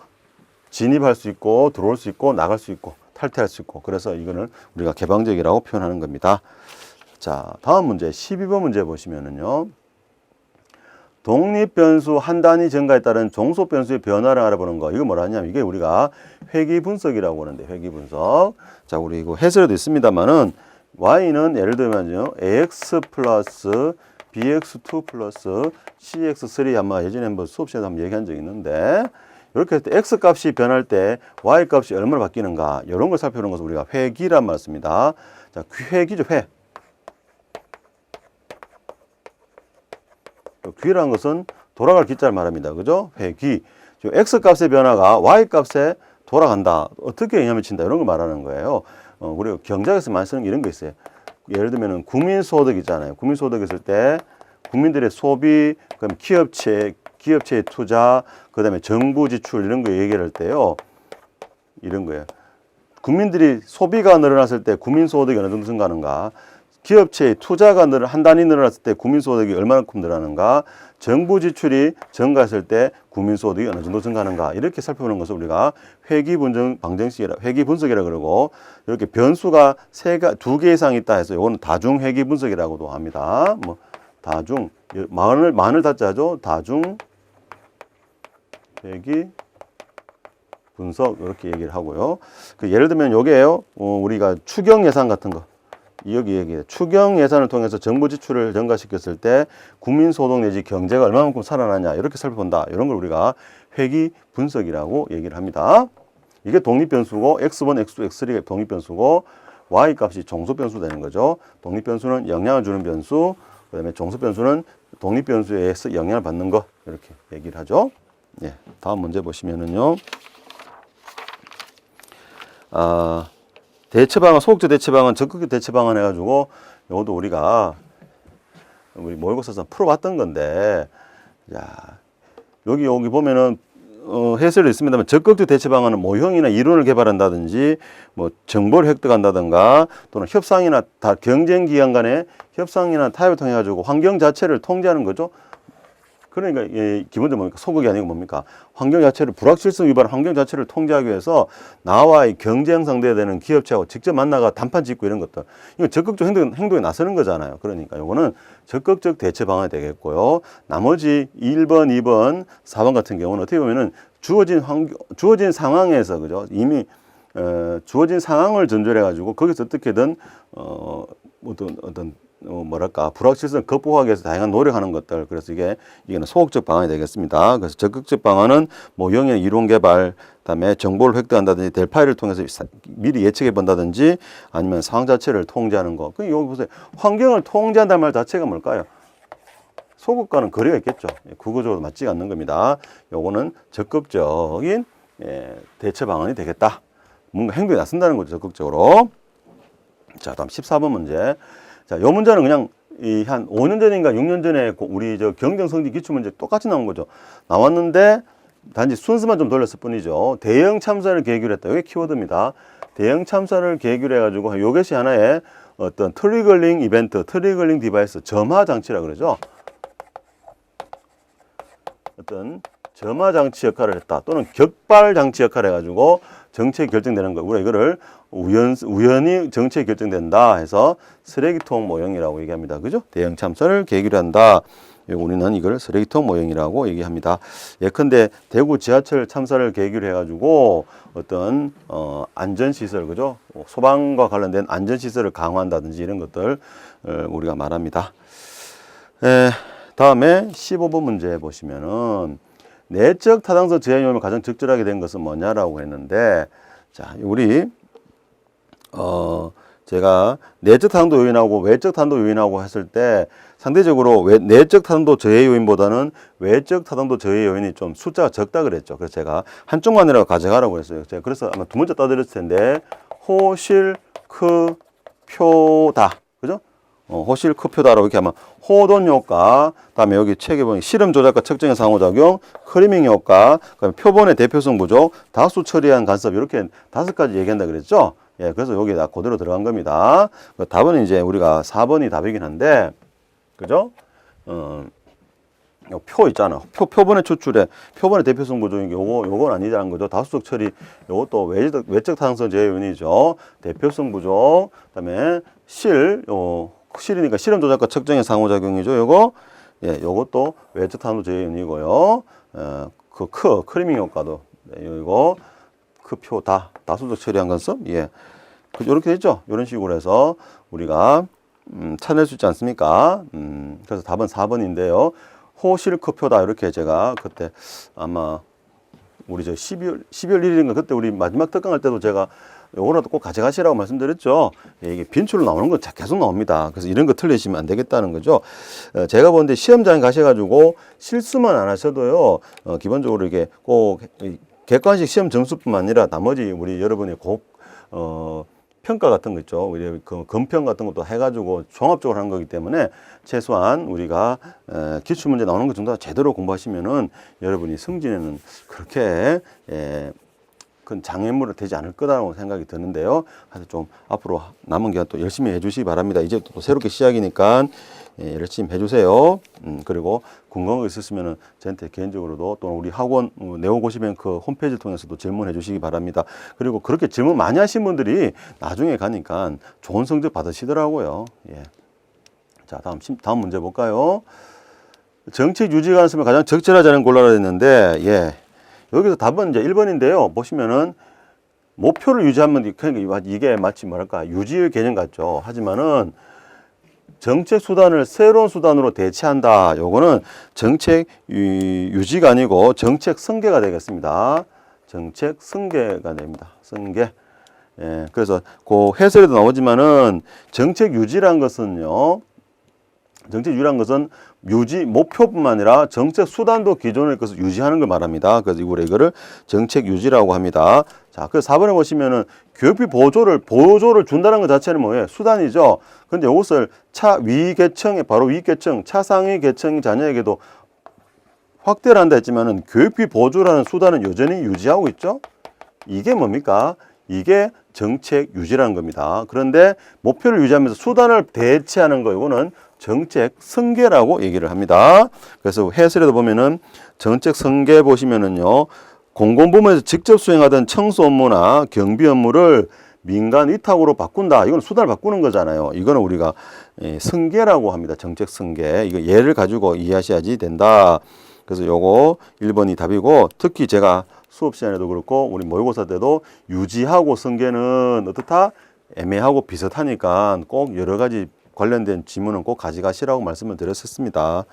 진입할 수 있고 들어올 수 있고 나갈 수 있고 탈퇴할 수 있고, 그래서 이거는 우리가 개방적이라고 표현하는 겁니다. 자, 다음 문제 12번 문제 보시면은요, 독립변수 한 단위 증가에 따른 종속변수의 변화를 알아보는 거. 이거 뭐라 하냐면, 이게 우리가 회귀분석이라고 하는데, 회귀분석. 자, 우리 이거 해설에도 있습니다만은, y는 예를 들면요, ax 플러스 bx2 플러스 cx3, 아마 예전에 한번 수업 시간에 한번 얘기한 적이 있는데, 이렇게 할 때 x 값이 변할 때 y 값이 얼마나 바뀌는가, 이런 걸 살펴보는 것을 우리가 회귀란 말 씁니다. 자, 회귀죠, 회. 귀라는 것은 돌아갈 기자를 말합니다. 그죠? 회귀. x 값의 변화가 y 값에 돌아간다. 어떻게 영향을 미친다. 이런 걸 말하는 거예요. 우리가 경제학에서 많이 쓰는 게 이런 거 있어요. 예를 들면 국민소득 있잖아요. 국민소득 있을 때 국민들의 소비, 그다음에 기업체의 투자, 그다음에 정부 지출, 이런 거 얘기를 할 때요, 이런 거예요. 국민들이 소비가 늘어났을 때 국민소득이 어느 정도 증가하는가, 기업체의 투자가 한 단위 늘어났을 때 국민소득이 얼마만큼 늘어나는가, 정부 지출이 증가했을 때 국민소득이 어느 정도 증가하는가, 이렇게 살펴보는 것을 우리가 회귀분석이라 그러고, 이렇게 변수가 두 개 이상 있다 해서 이거는 다중회귀분석이라고도 합니다. 뭐 다중, 만을 다짜죠. 다중 회귀 분석, 이렇게 얘기를 하고요. 예를 들면 요게요, 우리가 추경 예산 같은 거, 여기 얘기해. 추경 예산을 통해서 정부 지출을 증가시켰을 때 국민 소득 내지 경제가 얼마만큼 살아나냐, 이렇게 살펴본다. 이런 걸 우리가 회귀 분석이라고 얘기를 합니다. 이게 독립변수고, x1, x2, x3가 독립변수고, y 값이 종속변수 되는 거죠. 독립변수는 영향을 주는 변수, 그다음에 종속 변수는 독립 변수에 의해서 영향을 받는 것 이렇게 얘기를 하죠. 예, 다음 문제 보시면은요. 대체 방안, 소극적 대체 방안, 적극적 대체 방안 해가지고 이것도 우리 모의고사에서 풀어봤던 건데, 야, 여기 보면은 해설이 있습니다만 적극적 대체 방안은 모형이나 이론을 개발한다든지 뭐 정보를 획득한다든가 또는 협상이나 경쟁 기관 간의 협상이나 타협을 통해 가지고 환경 자체를 통제하는 거죠. 그러니까 기본적으로 뭡니까? 소극이 아니고 뭡니까? 환경 자체를 불확실성 위반 환경 자체를 통제하기 위해서 나와의 경쟁 상대되는 기업체하고 직접 만나가 단판 짓고 이런 것들. 이거 적극적 행동에 나서는 거잖아요. 그러니까 요거는 적극적 대체 방안이 되겠고요. 나머지 1번, 2번, 4번 같은 경우는 어떻게 보면은 주어진 상황에서 그죠? 이미 주어진 상황을 전제해 가지고 거기서 어떻게든 뭐랄까 불확실성 극복하기 위해서 다양한 노력하는 것들. 그래서 이게는 소극적 방안이 되겠습니다. 그래서 적극적 방안은 모형의 이론 개발, 그다음에 정보를 획득한다든지 델파이를 통해서 미리 예측해 본다든지 아니면 상황 자체를 통제하는 거. 그 여기 보세요. 환경을 통제한다는 말 자체가 뭘까요? 소극과는 거리가 있겠죠. 구조적으로 맞지 않는 겁니다. 요거는 적극적인 대처 방안이 되겠다. 뭔가 행동에 나선다는 거죠. 적극적으로. 자, 다음 14번 문제. 자, 요 문제는 그냥 한 5년 전인가 6년 전에 우리 경정성지 기출문제 똑같이 나온 거죠. 나왔는데 단지 순서만 좀 돌렸을 뿐이죠. 대형 참사를 계기로 했다. 이게 키워드입니다. 대형 참사를 계기로 해가지고 이것이 하나의 어떤 트리거링 이벤트, 트리거링 디바이스, 점화 장치라 그러죠. 어떤 점화 장치 역할을 했다. 또는 격발 장치 역할을 해가지고 정책이 결정되는 거. 우리가 이거를 우연히 정책이 결정된다 해서 쓰레기통 모형이라고 얘기합니다. 그죠? 대형 참사를 계기로 한다. 우리는 이걸 쓰레기통 모형이라고 얘기합니다. 예컨대 대구 지하철 참사를 계기로 해가지고 어떤 안전시설, 그죠? 소방과 관련된 안전시설을 강화한다든지 이런 것들 우리가 말합니다. 다음에 15번 문제 보시면은 내적 타당성 제한 요인을 가장 적절하게 된 것은 뭐냐라고 했는데, 자, 우리 제가 내적 타당도 요인하고 외적 타당도 요인하고 했을 때 상대적으로 내적 타당도 저해 요인보다는 외적 타당도 저해 요인이 좀 숫자가 적다 그랬죠. 그래서 제가 한쪽만이라고 가져가라고 했어요. 제가 그래서 아마 두 문제 따드렸을 텐데 호실 크 표다, 그죠? 호실 크 표다라고 이렇게 하면 호돈 효과, 그다음에 여기 책에 보면 실험 조작과 측정의 상호작용, 크리밍 효과, 그다음에 표본의 대표성 부족, 다수 처리한 간섭 이렇게 5가지 얘기한다 그랬죠. 예, 그래서 여기 다 그대로 들어간 겁니다. 답은 이제 우리가 4번이 답이긴 한데, 그죠? 표 있잖아. 표본의 추출에 표본의 대표성 부족인 게 요건 아니라는 거죠. 다수적 처리, 요것도 외적 타당성 제한 요인이죠. 대표성 부족, 그다음에 실이니까 실험 조작과 측정의 상호작용이죠. 요것도 외적 타당성 제한 요인이고요. 크리밍 효과도 이거 표 다수적 처리한 간섭, 예, 이렇게 됐죠. 이런 식으로 해서 우리가 찾을 수 있지 않습니까? 그래서 답은 4번인데요. 호실크표다 이렇게 제가 그때 아마 우리 12월 1일인가 그때 우리 마지막 특강할 때도 제가 요거라도 꼭 가져가시라고 말씀드렸죠. 예, 이게 빈출로 나오는 건 계속 나옵니다. 그래서 이런 거 틀리시면 안 되겠다는 거죠. 제가 보는데 시험장에 가셔가지고 실수만 안 하셔도요, 기본적으로 이게 꼭 객관식 시험 점수뿐만 아니라 나머지 우리 여러분의 평가 같은 거 있죠. 우리 그 검평 같은 것도 해가지고 종합적으로 하는 거기 때문에 최소한 우리가 기출문제 나오는 것 정도 제대로 공부하시면은 여러분이 승진에는 그렇게 큰 장애물이 되지 않을 거라고 생각이 드는데요. 그래서 좀 앞으로 남은 기간 또 열심히 해주시기 바랍니다. 이제 또 새롭게 시작이니까 열심히 해주세요. 그리고 궁금한 거 있으시면은 저한테 개인적으로도 또 우리 학원 네오고시뱅크 홈페이지를 통해서도 질문해 주시기 바랍니다. 그리고 그렇게 질문 많이 하신 분들이 나중에 가니까 좋은 성적 받으시더라고요. 예. 자, 다음 문제 볼까요? 정책 유지 가능성을 가장 적절하지 않은 골라라 했는데, 예. 여기서 답은 이제 1번인데요. 보시면은 목표를 유지하면 그러니까 이게 마치 뭐랄까 유지의 개념 같죠. 하지만은 정책 수단을 새로운 수단으로 대체한다. 요거는 정책 유지가 아니고 정책 승계가 되겠습니다. 정책 승계가 됩니다. 승계. 예, 그래서 그 해설에도 나오지만은 정책 유지란 것은요, 정책 유지라는 것은 유지 목표뿐만 아니라 정책 수단도 기존의 것을 유지하는 걸 말합니다. 그래서 이거를 정책 유지라고 합니다. 자, 그래서 4번에 보시면은 교육비 보조를 준다는 것 자체는 뭐예요? 수단이죠. 근데 이것을 바로 위 계층, 차상위 계층 자녀에게도 확대를 한다 했지만은 교육비 보조라는 수단은 여전히 유지하고 있죠. 이게 뭡니까? 이게 정책 유지라는 겁니다. 그런데 목표를 유지하면서 수단을 대체하는 거, 이거는 정책 승계라고 얘기를 합니다. 그래서 해설에도 보면은 정책 승계 보시면은요, 공공부문에서 직접 수행하던 청소 업무나 경비 업무를 민간 위탁으로 바꾼다. 이건 수단을 바꾸는 거잖아요. 이거는 우리가 승계라고 합니다. 정책 승계. 이거 예를 가지고 이해하셔야지 된다. 그래서 요거 1번이 답이고, 특히 제가 수업 시간에도 그렇고 우리 모의고사 때도 유지하고 승계는 어떻다? 애매하고 비슷하니까 꼭 여러 가지 관련된 지문은 꼭 가져가시라고 말씀을 드렸었습니다.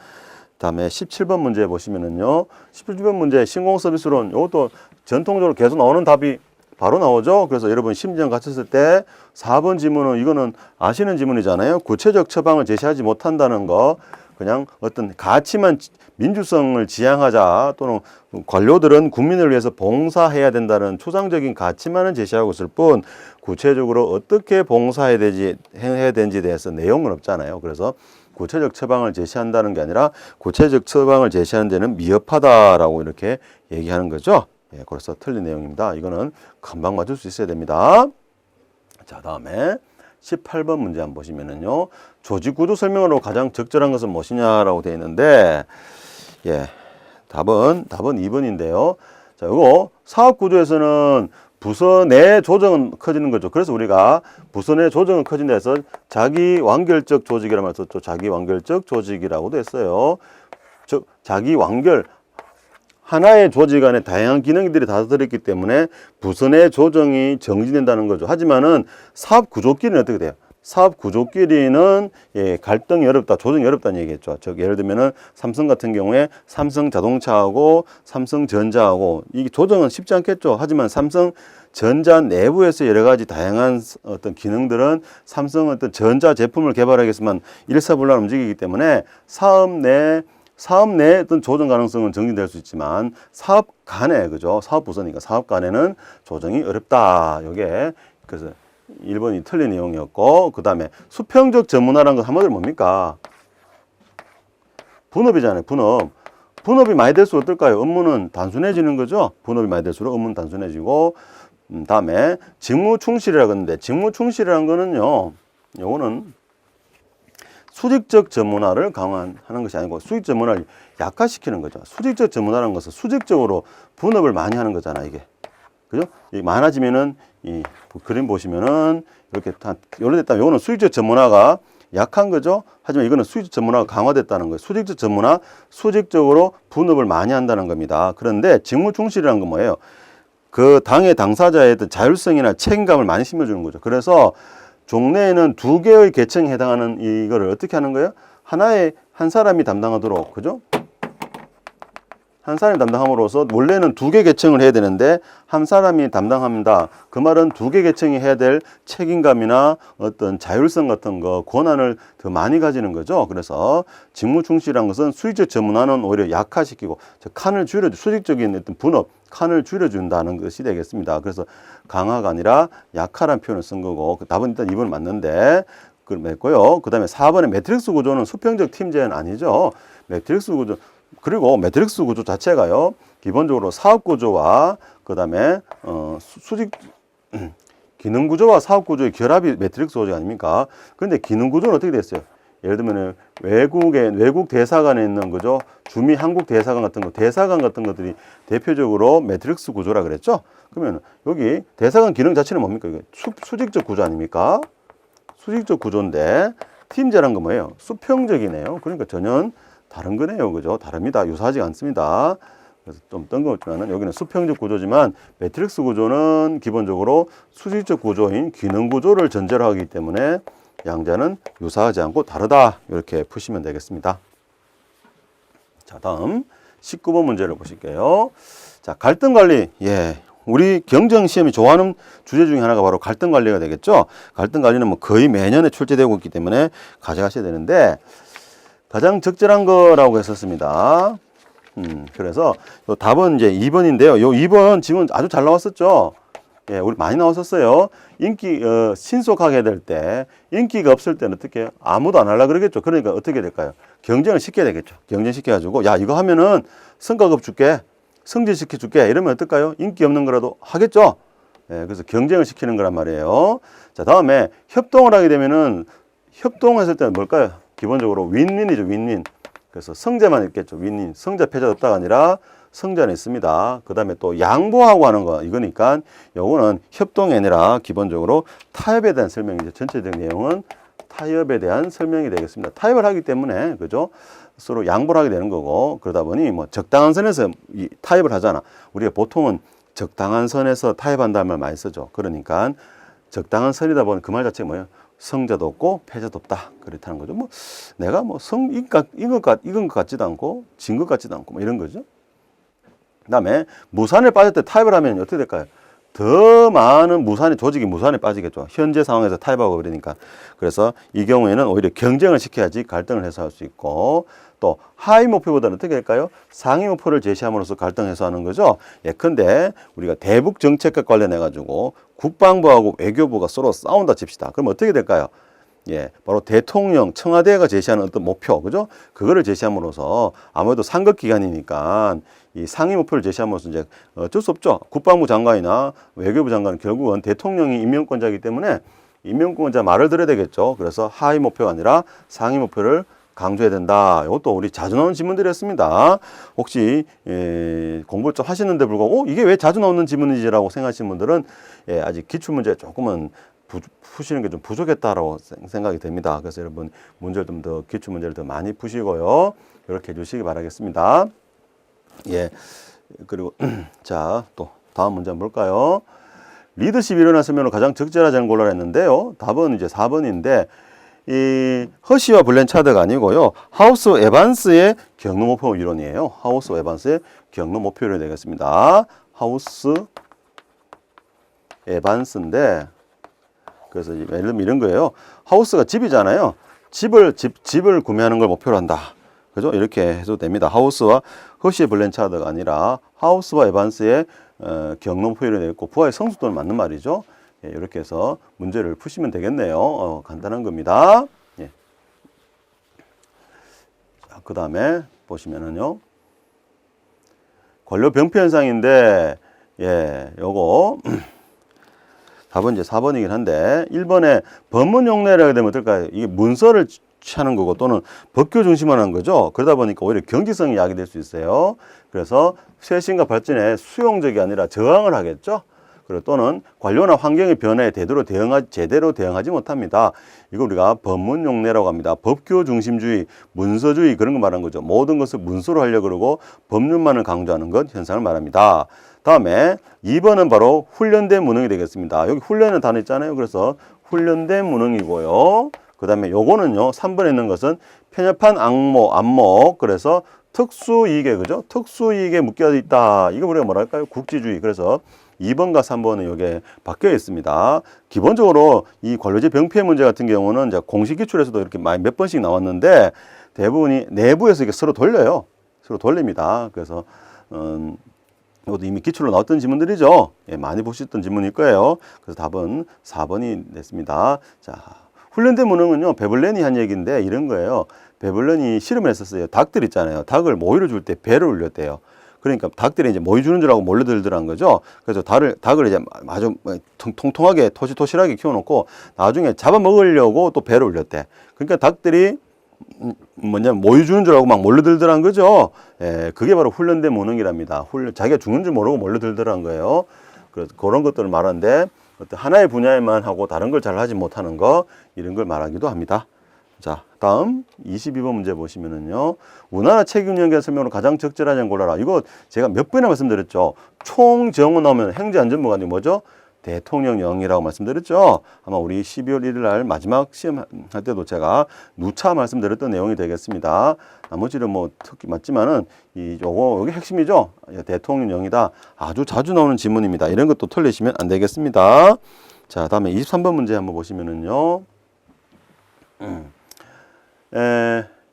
다음에 17번 문제 보시면은요, 17번 문제 신공서비스론, 이것도 전통적으로 계속 나오는 답이 바로 나오죠. 그래서 여러분 심지어 갖췄을 때 4번 지문은 이거는 아시는 지문이잖아요. 구체적 처방을 제시하지 못한다는 거, 그냥 어떤 가치만, 민주성을 지향하자, 또는 관료들은 국민을 위해서 봉사해야 된다는 초상적인 가치만은 제시하고 있을 뿐, 구체적으로 어떻게 봉사해야 되는지에 대해서 내용은 없잖아요. 그래서 구체적 처방을 제시한다는 게 아니라 구체적 처방을 제시하는 데는 미흡하다라고 이렇게 얘기하는 거죠. 예, 그래서 틀린 내용입니다. 이거는 금방 맞출 수 있어야 됩니다. 자, 다음에 18번 문제 한번 보시면은요, 조직구조 설명으로 가장 적절한 것은 무엇이냐라고 되어 있는데, 예, 답은 2번인데요. 자, 이거 사업구조에서는 부서 내 조정은 커지는 거죠. 그래서 우리가 부서 내 조정은 커진다 해서 자기 완결적 조직이라고 해서 또 자기 완결적 조직이라고도 했어요. 즉, 자기 완결, 하나의 조직 안에 다양한 기능들이 다 들어있기 때문에 부서 내 조정이 정지된다는 거죠. 하지만은 사업 구조끼리는 어떻게 돼요? 사업 구조끼리는 갈등이 어렵다, 조정이 어렵다는 얘기겠죠. 즉, 예를 들면은 삼성 같은 경우에 삼성자동차하고 삼성전자하고 이 조정은 쉽지 않겠죠. 하지만 삼성전자 내부에서 여러 가지 다양한 어떤 기능들은 삼성 어떤 전자 제품을 개발하기 위해서만 일사불란 움직이기 때문에 사업 내 어떤 조정 가능성은 정리될 수 있지만 사업 간에, 그죠? 사업 부서니까 사업 간에는 조정이 어렵다. 이게 그래서 1번이 틀린 내용이었고, 그 다음에 수평적 전문화라는 건 한마디로 뭡니까? 분업이잖아요. 분업이 많이 될수록 어떨까요? 업무는 단순해지는 거죠. 분업이 많이 될수록 업무는 단순해지고, 다음에 직무 충실이라고 하는데, 직무 충실이라는 거는요, 요거는 수직적 전문화를 강화하는 것이 아니고 수직 전문화를 약화시키는 거죠. 수직적 전문화라는 것은 수직적으로 분업을 많이 하는 거잖아, 이게. 그죠? 많아지면은 이 그림 보시면은 이렇게 다 요렇됐다. 요거는 수직적 전문화가 약한 거죠. 하지만 이거는 수직적 전문화가 강화됐다는 거예요. 수직적 전문화, 수직적으로 분업을 많이 한다는 겁니다. 그런데 직무 충실이라는 건 뭐예요? 그 당의 당사자의 어떤 자율성이나 책임감을 많이 심어주는 거죠. 그래서 종래에는 2개의 계층에 해당하는 이거를 어떻게 하는 거예요? 한 사람이 담당하도록, 그죠? 한 사람이 담당함으로써 원래는 2개 계층을 해야 되는데 한 사람이 담당합니다. 그 말은 2개 계층이 해야 될 책임감이나 어떤 자율성 같은 거, 권한을 더 많이 가지는 거죠. 그래서 직무 충실한 것은 수직적 전문화는 오히려 약화시키고 칸을 수직적인 어떤 분업, 칸을 줄여준다는 것이 되겠습니다. 그래서 강화가 아니라 약화라는 표현을 쓴 거고, 답은 일단 2번 맞는데 그걸 맺고요. 그 다음에 4번의 매트릭스 구조는 수평적 팀제는 아니죠. 매트릭스 구조, 그리고 매트릭스 구조 자체가요, 기본적으로 사업 구조와 그 다음에 기능 구조와 사업 구조의 결합이 매트릭스 구조 아닙니까? 그런데 기능 구조는 어떻게 됐어요? 예를 들면 외국 대사관에 있는 거죠. 주미 한국 대사관 같은 거, 대사관 같은 것들이 대표적으로 매트릭스 구조라 그랬죠. 그러면 여기 대사관 기능 자체는 뭡니까? 이게 수직적 구조 아닙니까? 수직적 구조인데 팀제란 건 뭐예요? 수평적이네요. 그러니까 전혀 다른 거네요. 그죠? 다릅니다. 유사하지 않습니다. 그래서 좀 뜬금없지만은 여기는 수평적 구조지만 매트릭스 구조는 기본적으로 수직적 구조인 기능 구조를 전제로 하기 때문에 양자는 유사하지 않고 다르다. 이렇게 푸시면 되겠습니다. 자, 다음 19번 문제를 보실게요. 자, 갈등 관리. 예. 우리 경정 시험이 좋아하는 주제 중에 하나가 바로 갈등 관리가 되겠죠. 갈등 관리는 뭐 거의 매년에 출제되고 있기 때문에 가져가셔야 되는데, 가장 적절한 거라고 했었습니다. 그래서 요 답은 이제 2번인데요. 요 2번 지금 아주 잘 나왔었죠. 예, 우리 많이 나왔었어요. 신속하게 될 때, 인기가 없을 때는 어떻게 해요? 아무도 안 하려고 그러겠죠. 그러니까 어떻게 될까요? 경쟁을 시켜야 되겠죠. 경쟁시켜가지고, 야, 이거 하면은 성과급 줄게, 승진시켜 줄게. 이러면 어떨까요? 인기 없는 거라도 하겠죠. 예, 그래서 경쟁을 시키는 거란 말이에요. 자, 다음에 협동을 하게 되면은, 협동했을 때는 뭘까요? 기본적으로 윈윈이죠, 윈윈. 그래서 성자만 있겠죠. 윈윈. 성자, 패자 없다가 아니라 성자는 있습니다. 그 다음에 또 양보하고 하는 거. 이거니까 요거는 협동이 아니라 기본적으로 타협에 대한 설명이죠. 전체적 내용은 타협에 대한 설명이 되겠습니다. 타협을 하기 때문에, 그죠? 서로 양보를 하게 되는 거고, 그러다 보니 뭐 적당한 선에서 타협을 하잖아. 우리가 보통은 적당한 선에서 타협한다는 말 많이 쓰죠. 그러니까 적당한 선이다 보니 그 말 자체가 뭐예요? 성자도 없고 패자도 없다. 그렇다는 거죠. 뭐 내가 뭐 이건 것 같지도 않고 진 것 같지도 않고 뭐 이런 거죠. 그다음에 무산에 빠질 때 타협을 하면 어떻게 될까요? 더 많은 조직이 무산에 빠지겠죠. 현재 상황에서 타협하고 그러니까. 그래서 이 경우에는 오히려 경쟁을 시켜야지 갈등을 해소할 수 있고, 또 하위 목표보다는 어떻게 할까요? 상위 목표를 제시함으로써 갈등 해소하는 거죠. 예컨대 우리가 대북 정책과 관련해 가지고 국방부하고 외교부가 서로 싸운다 칩시다. 그럼 어떻게 될까요? 예, 바로 대통령, 청와대가 제시하는 어떤 목표, 그죠? 그거를 제시함으로써 아무래도 상급 기관이니까 이 상위 목표를 제시함으로써 이제 어쩔 수 없죠. 국방부 장관이나 외교부 장관은 결국은 대통령이 임명권자이기 때문에 임명권자 말을 들어야 되겠죠. 그래서 하위 목표가 아니라 상위 목표를 강조해야 된다. 이것도 우리 자주 나오는 질문들이었습니다. 혹시 공부를 좀 하시는데 불구하고 이게 왜 자주 나오는 질문이지라고 생각하시는 분들은 아직 기출문제 조금은 푸시는 게 좀 부족했다라고 생각이 됩니다. 그래서 여러분 문제를 좀 더 기출 문제를 더 많이 푸시고요. 이렇게 해주시기 바라겠습니다. 예. 그리고 자, 또 다음 문제 한번 볼까요? 리더십 이론을 설명으로 가장 적절하지 않은 걸로 했는데요. 답은 이제 4번인데 이 허시와 블렌차드가 아니고요. 하우스 에반스의 경로 목표 이론이에요. 하우스 에반스의 경로 목표 이론이 되겠습니다. 하우스 에반스인데 그래서 예를 들면 이런 거예요. 하우스가 집이잖아요. 집을 구매하는 걸 목표로 한다. 그죠? 이렇게 해도 됩니다. 하우스와 허시의 블렌차드가 아니라 하우스와 에반스의 경로 표현이 되어 있고 부하의 성숙도는 맞는 말이죠. 예, 이렇게 해서 문제를 푸시면 되겠네요. 간단한 겁니다. 예. 자, 그 다음에 보시면은요. 권력 병폐 현상인데, 예, 요거. 답은 이제 4번이긴 한데 1번에 법문 용례라고 하게 되면 어떨까요? 이게 문서를 취하는 거고 또는 법규 중심으로 하는 거죠. 그러다 보니까 오히려 경직성이 야기될 수 있어요. 그래서 쇄신과 발전에 수용적이 아니라 저항을 하겠죠. 그리고 또는 관료나 환경의 변화에 제대로 대응하지 못합니다. 이거 우리가 법문 용례라고 합니다. 법규 중심주의, 문서주의 그런 거 말하는 거죠. 모든 것을 문서로 하려고 그러고 법률만을 강조하는 것 현상을 말합니다. 다음에 2번은 바로 훈련된 무능이 되겠습니다. 여기 훈련은 단어 있잖아요. 그래서 훈련된 무능이고요. 그 다음에 요거는요. 3번에 있는 것은 편협한 안목. 그래서 특수이익에, 그죠? 특수이익에 묶여 있다. 이거 우리가 뭐랄까요? 국지주의. 그래서 2번과 3번은 이게 바뀌어 있습니다. 기본적으로 이 관료제 병폐 문제 같은 경우는 이제 공식 기출에서도 이렇게 많이 몇 번씩 나왔는데 대부분이 내부에서 이게 서로 돌려요. 서로 돌립니다. 그래서, 이것도 이미 기출로 나왔던 지문들이죠. 예, 많이 보셨던 지문일 거예요. 그래서 답은 4번이 됐습니다. 자, 훈련된 무능은요, 베블렌이 한 얘기인데 이런 거예요. 베블렌이 실험을 했었어요. 닭들 있잖아요. 닭을 모이를 줄 때 배를 울렸대요. 그러니까 닭들이 이제 모이 주는 줄 알고 몰려들더란 거죠. 그래서 닭을 이제 아주 통통하게 토실토실하게 키워놓고 나중에 잡아먹으려고 또 배를 울렸대. 그러니까 닭들이 모이 주는 줄 알고 막 몰려들더란 거죠. 예, 그게 바로 훈련된 무능이랍니다. 자기가 죽는 줄 모르고 몰려들더란 거예요. 그래서 그런 것들을 말하는데 어떤 하나의 분야에만 하고 다른 걸 잘 하지 못하는 거 이런 걸 말하기도 합니다. 자, 다음 22번 문제 보시면은요. 우나라 책임연계 설명으로 가장 적절하지 않은 골라라. 이거 제가 몇 번이나 말씀드렸죠. 총정은 나오면 행정안전부가 아니고 뭐죠? 대통령령이라고 말씀드렸죠. 아마 우리 12월 1일 날 마지막 시험 할 때도 제가 누차 말씀드렸던 내용이 되겠습니다. 나머지는 뭐 특히 맞지만은 요게 핵심이죠. 대통령령이다. 아주 자주 나오는 지문입니다. 이런 것도 틀리시면 안 되겠습니다. 자, 다음에 23번 문제 한번 보시면은요.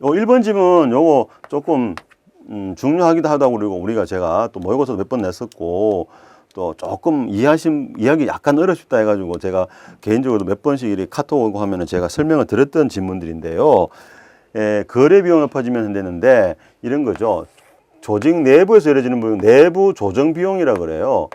1번 질문 요거 조금 중요하기도 하다고, 그리고 제가 또 모의고사도 몇 번 냈었고 또 조금 이해하기 약간 어렵다 해가지고 제가 개인적으로 몇 번씩 이렇게 카톡 오고 하면은 제가 설명을 드렸던 질문들인데요. 거래 비용이 높아지면 되는데 이런 거죠. 조직 내부에서 이루어지는 비용, 내부 조정 비용이라 그래요.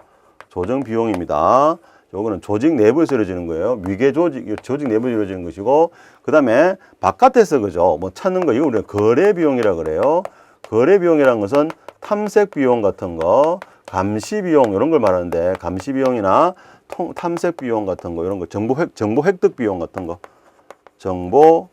조정 비용입니다. 요거는 조직 내부에서 이루어지는 거예요. 위계 조직 내부에서 이루어지는 것이고, 그 다음에 바깥에서 그죠. 뭐 찾는 거, 이거 우리가 거래 비용이라 그래요. 거래 비용이라는 것은 탐색 비용 같은 거, 감시 비용 이런 걸 말하는데, 감시 비용이나 탐색 비용 같은 거, 이런 거, 정보 획득 비용 같은 거, 정보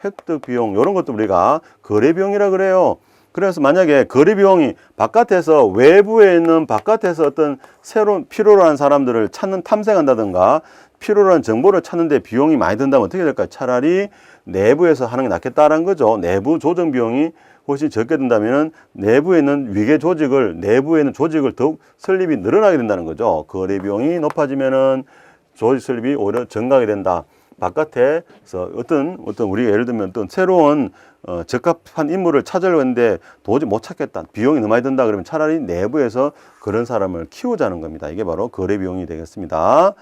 획득 비용 이런 것도 우리가 거래 비용이라 그래요. 그래서 만약에 거래 비용이 바깥에서, 외부에 있는 바깥에서 어떤 새로운 필요로 하는 사람들을 탐색한다든가 필요로 하는 정보를 찾는데 비용이 많이 든다면 어떻게 될까요? 차라리 내부에서 하는 게 낫겠다라는 거죠. 내부 조정 비용이 훨씬 적게 든다면은 내부에 있는 내부에 있는 조직을 더욱 설립이 늘어나게 된다는 거죠. 거래 비용이 높아지면은 조직 설립이 오히려 증가하게 된다. 바깥에서 어떤 우리가 예를 들면 어떤 새로운 적합한 인물을 찾으려고 했는데 도저히 못 찾겠다. 비용이 너무 많이 든다. 그러면 차라리 내부에서 그런 사람을 키우자는 겁니다. 이게 바로 거래 비용이 되겠습니다.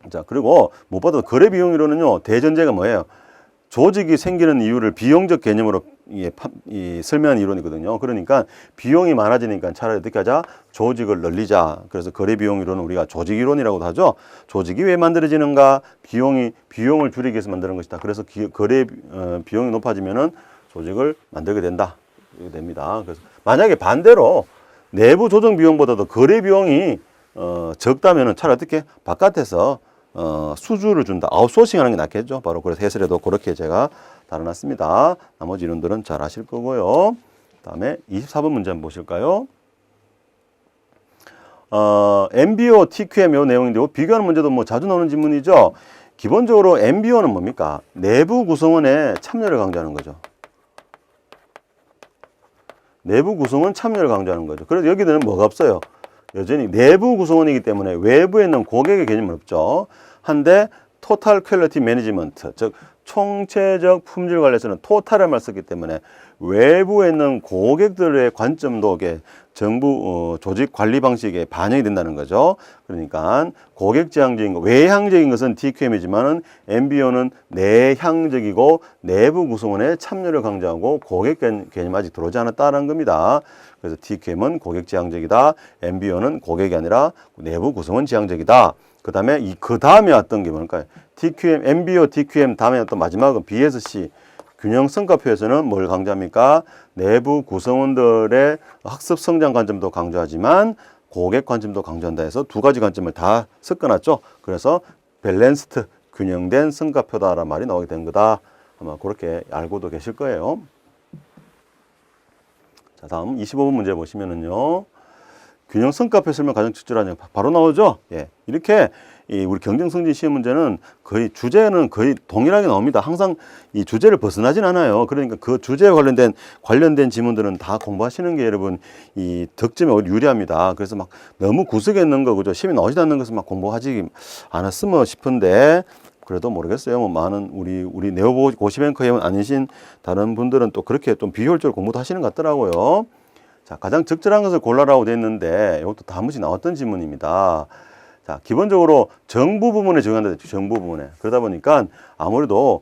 자, 그리고 무엇보다 거래 비용으로는요, 대전제가 뭐예요? 조직이 생기는 이유를 비용적 개념으로 설명하는 이론이거든요. 그러니까 비용이 많아지니까 차라리 어떻게 하자? 조직을 늘리자. 그래서 거래 비용 이론은 우리가 조직 이론이라고도 하죠. 조직이 왜 만들어지는가? 비용을 줄이기 위해서 만드는 것이다. 그래서 거래 비용이 높아지면은 조직을 만들게 된다. 이게 됩니다. 그래서 만약에 반대로 내부 조정 비용보다도 거래 비용이 적다면은 차라리 어떻게? 바깥에서 수주를 준다. 아웃소싱 하는 게 낫겠죠. 바로 그래서 해설에도 그렇게 제가 달아놨습니다. 나머지 이론들은 잘 아실 거고요. 다음에 24번 문제 한번 보실까요? MBO, TQM 요 내용인데, 비교하는 문제도 뭐 자주 나오는 질문이죠. 기본적으로 MBO는 뭡니까? 내부 구성원의 참여를 강조하는 거죠. 내부 구성원 참여를 강조하는 거죠. 그래서 여기는 뭐가 없어요? 여전히 내부 구성원이기 때문에 외부에 있는 고객의 개념은 없죠. 한데 토탈 퀄리티 매니지먼트, 즉 총체적 품질 관리에서는 토탈을 말 썼기 때문에 외부에 있는 고객들의 관점도 정부 조직 관리 방식에 반영이 된다는 거죠. 그러니까 고객 지향적인 거, 외향적인 것은 TQM이지만은 MBO는 내향적이고 내부 구성원의 참여를 강조하고 고객 개념 아직 들어오지 않았다는 겁니다. 그래서 TQM은 고객 지향적이다. MBO는 고객이 아니라 내부 구성원 지향적이다. 그 다음에 왔던 게 뭘까요? TQM, MBO, TQM 다음에 왔던 마지막은 BSC. 균형 성과표에서는 뭘 강조합니까? 내부 구성원들의 학습 성장 관점도 강조하지만 고객 관점도 강조한다 해서 두 가지 관점을 다 섞어놨죠. 그래서 밸런스드, 균형된 성과표다라는 말이 나오게 된 거다. 아마 그렇게 알고도 계실 거예요. 자, 다음 25번 문제 보시면은요. 균형 성과표 설명 가장 적절하냐 바로 나오죠. 예. 이렇게 우리 경쟁성진 시험 문제는 주제는 거의 동일하게 나옵니다. 항상 이 주제를 벗어나진 않아요. 그러니까 그 주제에 관련된 지문들은 다 공부하시는 게 여러분 이 득점에 유리합니다. 그래서 막 너무 구석에 있는 거 그죠? 시험이 나오지 않는 것을 막 공부하지 않았으면 싶은데 그래도 모르겠어요. 뭐 많은 우리 네오보 고시뱅크 회원 아니신 다른 분들은 또 그렇게 좀 비효율적으로 공부도 하시는 것 같더라고요. 자, 가장 적절한 것을 골라라고 되어 있는데 이것도 다무지 나왔던 질문입니다. 자, 기본적으로 정부 부문에 적용한다 했죠. 정부 부문에. 그러다 보니까 아무래도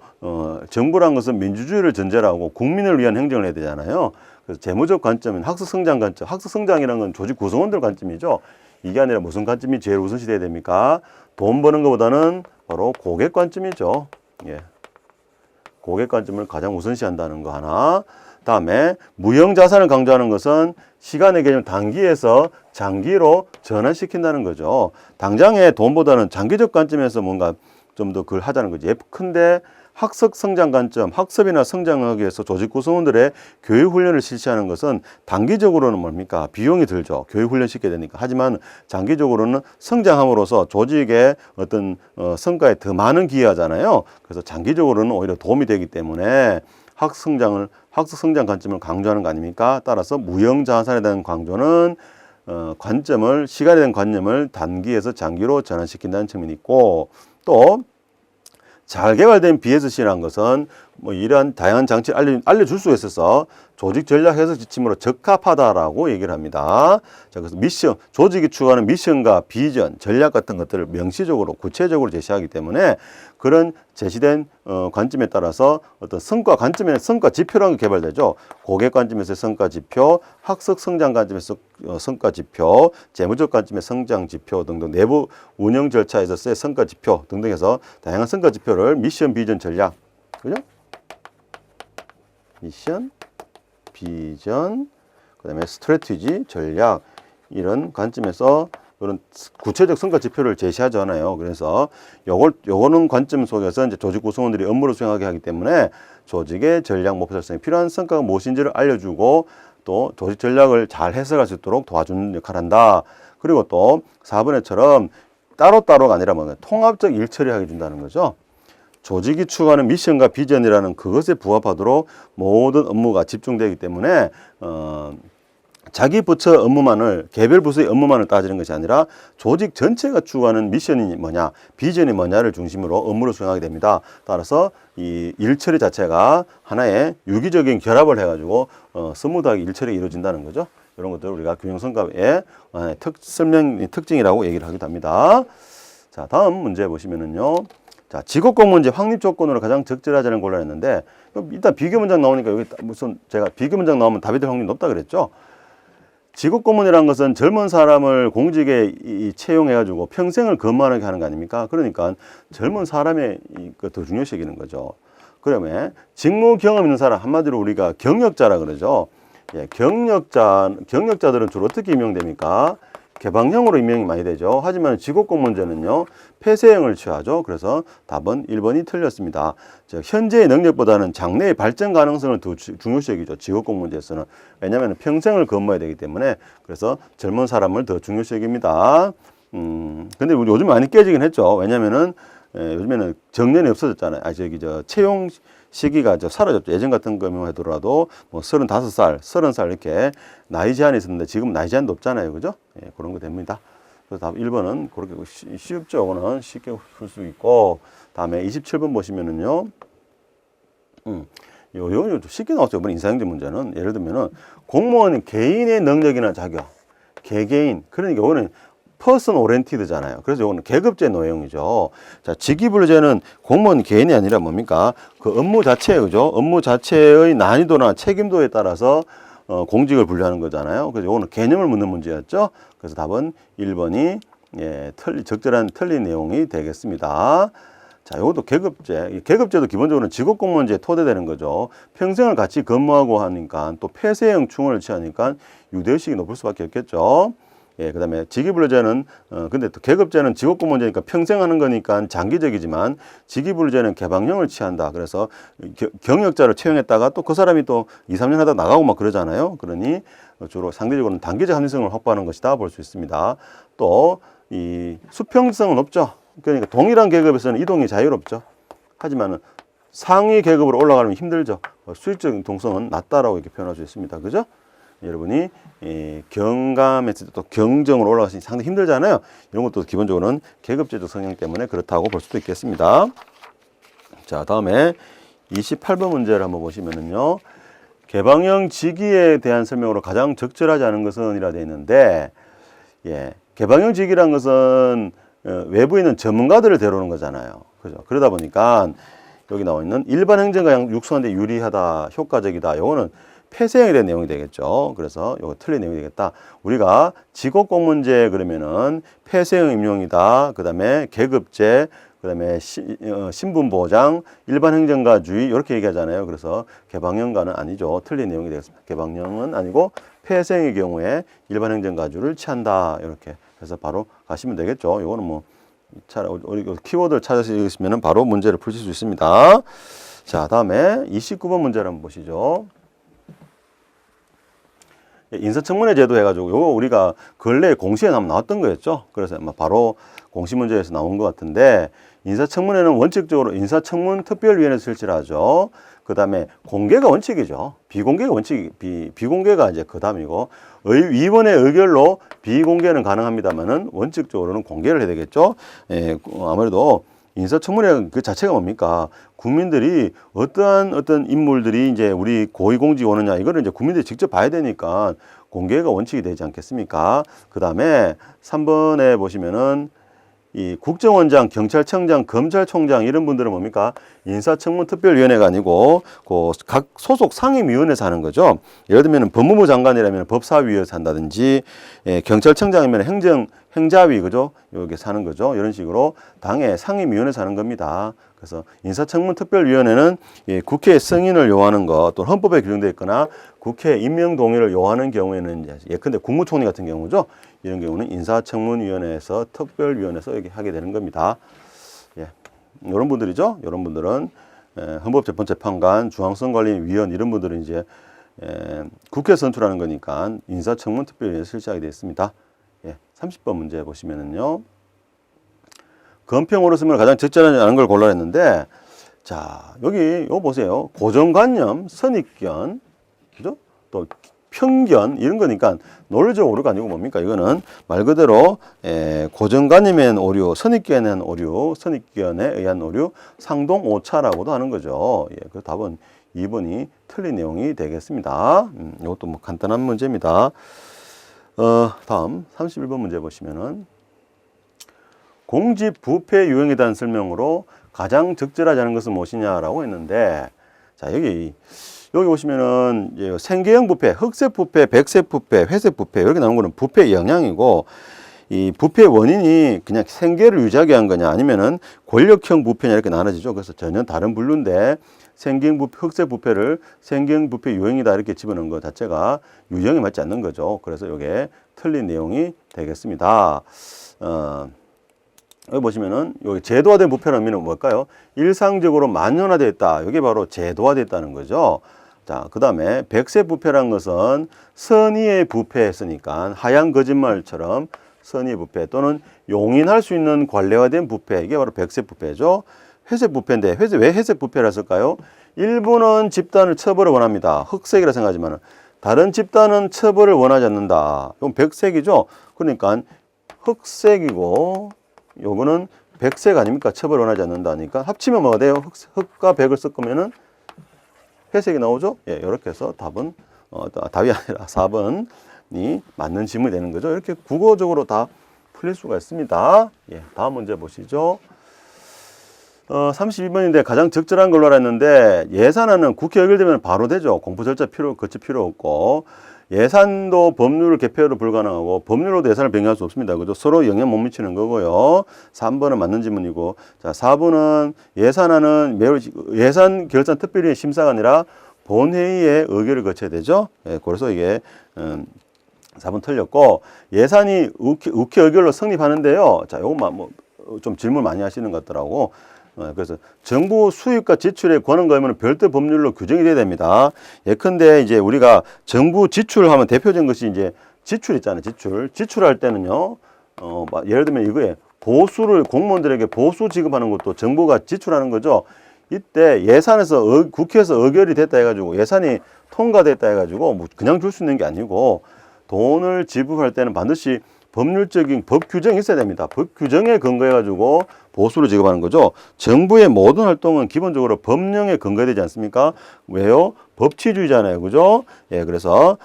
정부란 것은 민주주의를 전제로 하고 국민을 위한 행정을 해야 되잖아요. 그래서 재무적 관점은 학습성장 관점. 학습성장이라는 건 조직 구성원들 관점이죠. 이게 아니라 무슨 관점이 제일 우선시 돼야 됩니까? 돈 버는 것보다는 바로 고객 관점이죠. 예. 고객 관점을 가장 우선시한다는 거 하나. 다음에 무형자산을 강조하는 것은 시간의 개념 단기에서 장기로 전환시킨다는 거죠. 당장의 돈보다는 장기적 관점에서 뭔가 좀 더 그걸 하자는 거지. 예컨대 학습 성장 관점, 학습이나 성장하기 위해서 조직 구성원들의 교육 훈련을 실시하는 것은 단기적으로는 뭡니까? 비용이 들죠. 교육 훈련 시켜야 되니까. 하지만 장기적으로는 성장함으로써 조직의 어떤 성과에 더 많은 기여하잖아요. 그래서 장기적으로는 오히려 도움이 되기 때문에 학습 성장 관점을 강조하는 거 아닙니까? 따라서 무형자산에 대한 강조는 시간에 대한 관념을 단기에서 장기로 전환시킨다는 측면이 있고, 또 잘 개발된 BSC라는 것은 뭐 이러한 다양한 장치를 알려줄 수가 있어서 조직 전략 해석 지침으로 적합하다라고 얘기를 합니다. 자, 그래서 미션, 조직이 추구하는 미션과 비전, 전략 같은 것들을 명시적으로 구체적으로 제시하기 때문에 그런 제시된 관점에 따라서 어떤 성과 관점에는 성과 지표라는 게 개발되죠. 고객 관점에서 성과 지표, 학습 성장 관점에서 성과 지표, 재무적 관점의 성장 지표 등등 내부 운영 절차에서의 성과 지표 등등 해서 다양한 성과 지표를 미션, 비전, 전략, 그죠? 미션, 비전, 그다음에 스트래티지, 전략 이런 관점에서 그런 구체적 성과 지표를 제시하잖아요. 그래서 요거는 관점 속에서 이제 조직 구성원들이 업무를 수행하게 하기 때문에 조직의 전략 목표 달성에 필요한 성과가 무엇인지를 알려주고 또 조직 전략을 잘 해석할 수 있도록 도와주는 역할을 한다. 그리고 또 4번에처럼 따로따로가 아니라 뭐 통합적 일 처리하게 준다는 거죠. 조직이 추구하는 미션과 비전이라는 그것에 부합하도록 모든 업무가 집중되기 때문에 자기 부처 업무만을 개별 부서의 업무만을 따지는 것이 아니라 조직 전체가 추구하는 미션이 뭐냐, 비전이 뭐냐를 중심으로 업무를 수행하게 됩니다. 따라서 이 일처리 자체가 하나의 유기적인 결합을 해가지고 스무드하게 일처리가 이루어진다는 거죠. 이런 것들을 우리가 균형성과의 특징이라고 얘기를 하기도 합니다. 자, 다음 문제 보시면은요. 자, 직업공 문제 확립 조건으로 가장 적절하지 않은 골라냈는데 일단 비교 문장 나오니까 여기 무슨 제가 비교 문장 나오면 답이 될 확률이 높다 그랬죠. 직업공무원이라는 것은 젊은 사람을 공직에 채용해가지고 평생을 근무하게 하는 거 아닙니까? 그러니까 젊은 사람의 더 중요시 여기는 거죠. 그러면 직무 경험 있는 사람, 한마디로 우리가 경력자라 그러죠. 예, 경력자들은 주로 어떻게 임명됩니까? 개방형으로 임명이 많이 되죠. 하지만 직업공무원제는요, 폐쇄형을 취하죠. 그래서 답은 1번이 틀렸습니다. 즉, 현재의 능력보다는 장래의 발전 가능성을 더 중요시 여기죠. 직업공무원제에서는. 왜냐하면 평생을 근무해야 되기 때문에 그래서 젊은 사람을 더 중요시 여깁니다. 근데 우리 요즘 많이 깨지긴 했죠. 왜냐면은 요즘에는 정년이 없어졌잖아요. 채용 시기가 사라졌죠. 예전 같은 거면 하더라도 뭐 35살, 30살 이렇게 나이 제한이 있었는데 지금 나이 제한도 없잖아요. 그죠? 예, 그런 거 됩니다. 그래서 답 1번은 그렇게 쉽죠. 그거는 쉽게 풀 수 있고, 다음에 27번 보시면은요. 요 쉽게 나왔죠. 이번 인사행정 문제는. 예를 들면은 공무원 개인의 능력이나 자격, 개개인. 그러니까 이거는 퍼슨 오리엔티드잖아요. 그래서 이거는 계급제 내용이죠. 자, 직위분류제는 공무원 개인이 아니라 뭡니까? 그 업무 자체, 그죠? 업무 자체의 난이도나 책임도에 따라서 공직을 분류하는 거잖아요. 그래서 이거는 개념을 묻는 문제였죠. 그래서 답은 1번이 적절한 틀린 내용이 되겠습니다. 자, 이것도 계급제. 계급제도 기본적으로 직업공무원제에 토대되는 거죠. 평생을 같이 근무하고 하니까 또 폐쇄형 충원을 취하니까 유대의식이 높을 수밖에 없겠죠. 예, 그 다음에 직위분류제는, 근데 또 계급제는 직업공무원제니까 평생 하는 거니까 장기적이지만 직위분류제는 개방형을 취한다. 그래서 경력자를 채용했다가 또 그 사람이 또 2, 3년 하다 나가고 막 그러잖아요. 그러니 주로 상대적으로는 단기적 합리성을 확보하는 것이다 볼 수 있습니다. 또 이 수평성은 없죠. 그러니까 동일한 계급에서는 이동이 자유롭죠. 하지만 상위 계급으로 올라가면 힘들죠. 수익적 동성은 낮다라고 이렇게 표현할 수 있습니다. 그죠? 여러분이 경감했을 때 또 경정으로 올라가시니 상당히 힘들잖아요. 이런 것도 기본적으로는 계급제적 성향 때문에 그렇다고 볼 수도 있겠습니다. 자, 다음에 28번 문제를 한번 보시면은요. 개방형 직위에 대한 설명으로 가장 적절하지 않은 것은 이라 되어 있는데, 예, 개방형 직위란 것은 외부에 있는 전문가들을 데려오는 거잖아요. 그죠? 그러다 보니까 여기 나와 있는 일반 행정과 육성하는 데 유리하다, 효과적이다. 요거는 폐쇄형에 대한 내용이 되겠죠. 그래서 이거 틀린 내용이 되겠다. 우리가 직업공무원제 그러면은 폐쇄형 임용이다. 그 다음에 계급제, 그 다음에 신분보장, 일반행정가주의 이렇게 얘기하잖아요. 그래서 개방형과는 아니죠. 틀린 내용이 되겠습니다. 개방형은 아니고 폐쇄형의 경우에 일반행정가주를 취한다. 이렇게 해서 바로 가시면 되겠죠. 이거는 뭐 우리 키워드를 찾으시면 바로 문제를 풀실 수 있습니다. 자, 다음에 29번 문제를 한번 보시죠. 인사청문회 제도 해가지고 요거 우리가 근래 공시에 나왔던 거였죠. 그래서 아마 바로 공시 문제에서 나온 것 같은데, 인사청문회는 원칙적으로 인사청문 특별위원회에서 실시를 하죠. 그 다음에 공개가 원칙이죠. 비공개가 비공개가 이제 그 다음이고, 위원회 의결로 비공개는 가능합니다만은 원칙적으로는 공개를 해야 되겠죠. 아무래도 인사청문회 그 자체가 뭡니까? 국민들이 어떤 인물들이 이제 우리 고위공직에 오느냐, 이거를 이제 국민들이 직접 봐야 되니까 공개가 원칙이 되지 않겠습니까? 그 다음에 3번에 보시면은 이 국정원장, 경찰청장, 검찰총장 이런 분들은 뭡니까? 인사청문특별위원회가 아니고 그 각 소속 상임위원회에서 하는 거죠. 예를 들면 법무부 장관이라면 법사위에서 한다든지, 경찰청장이면 행자위, 그죠? 여기서 하는 거죠. 이런 식으로 당의 상임위원회에서 하는 겁니다. 그래서 인사청문특별위원회는 국회 승인을 요하는 것, 또 헌법에 규정되어 있거나 국회 임명 동의를 요하는 경우에는 예컨대 국무총리 같은 경우죠. 이런 경우는 인사청문위원회에서 특별위원회에서 이렇게 하게 되는 겁니다. 예, 이런 분들이죠. 이런 분들은 헌법재판관, 중앙선관위위원 이런 분들은 이제 국회 선출하는 거니까 인사청문특별위원회에서 실시하게 되어 있습니다. 예, 30번 문제 보시면은요. 건평으로 쓰면 가장 적절하지 않은 걸 골라야 했는데, 자, 여기, 요거 보세요. 고정관념, 선입견, 그죠? 또 편견, 이런 거니까, 논리적 오류가 아니고 뭡니까? 이거는 말 그대로, 고정관념에 의한 오류, 선입견에 의한 오류, 선입견에 의한 오류, 상동 오차라고도 하는 거죠. 예, 그 답은 2번이 틀린 내용이 되겠습니다. 이것도 뭐 간단한 문제입니다. 다음 31번 문제 보시면은, 공직 부패 유형에 대한 설명으로 가장 적절하지 않은 것은 무엇이냐라고 했는데, 자, 여기 보시면은 생계형 부패, 흑색 부패, 백색 부패, 회색 부패 이렇게 나온 거는 부패 영향이고, 이 부패 원인이 그냥 생계를 유지하게 한 거냐 아니면은 권력형 부패냐 이렇게 나눠지죠. 그래서 전혀 다른 분류인데, 생계형 부패, 흑색 부패를 생계형 부패 유형이다 이렇게 집어넣은 것 자체가 유형에 맞지 않는 거죠. 그래서 이게 틀린 내용이 되겠습니다. 여기 보시면은 여기 제도화된 부패라는 의미는 뭘까요? 일상적으로 만연화되어 있다. 이게 바로 제도화되어 있다는 거죠. 자, 그 다음에 백색 부패란 것은 선의의 부패했으니까 하얀 거짓말처럼 선의의 부패 또는 용인할 수 있는 관례화된 부패, 이게 바로 백색 부패죠. 회색 부패인데 왜 회색 부패를 했을까요? 일부는 집단을 처벌을 원합니다. 흑색이라 생각하지만 다른 집단은 처벌을 원하지 않는다. 이건 백색이죠. 그러니까 흑색이고 요거는 백색 아닙니까? 처벌을 원하지 않는다니까 합치면 뭐가 돼요? 흑과 백을 섞으면은 회색이 나오죠? 예, 이렇게 해서 답은 답이 아니라 4번이 맞는 질문이 되는 거죠. 이렇게 국어적으로 다 풀릴 수가 있습니다. 예, 다음 문제 보시죠. 32번인데 가장 적절한 걸로 알았는데, 예산안은 국회 의결되면 바로 되죠. 공부 절차 거칠 필요 없고, 예산도 법률 개표로 불가능하고 법률로도 예산을 변경할 수 없습니다. 그죠? 서로 영향 못 미치는 거고요. 3번은 맞는 질문이고, 자, 4번은 예산안은 예산 결산 특별위 심사가 아니라 본회의의 의결을 거쳐야 되죠. 예, 그래서 이게 4번 틀렸고, 예산이 국회 의결로 성립하는데요. 자, 요것만 뭐 좀 질문 많이 하시는 것 같더라고. 그래서 정부 수입과 지출의 권한 거면 별도 법률로 규정이 돼야 됩니다. 예컨대 이제 우리가 정부 지출을 하면 대표적인 것이 이제 지출 있잖아요. 지출할 때는요. 예를 들면 이거에 보수를 공무원들에게 보수 지급하는 것도 정부가 지출하는 거죠. 이때 예산에서 국회에서 의결이 됐다 해가지고 예산이 통과됐다 해가지고 뭐 그냥 줄 수 있는 게 아니고 돈을 지불할 때는 반드시 법률적인 법 규정이 있어야 됩니다. 법 규정에 근거해가지고 보수를 지급하는 거죠. 정부의 모든 활동은 기본적으로 법령에 근거되지 않습니까? 왜요? 법치주의잖아요. 그죠? 예, 그래서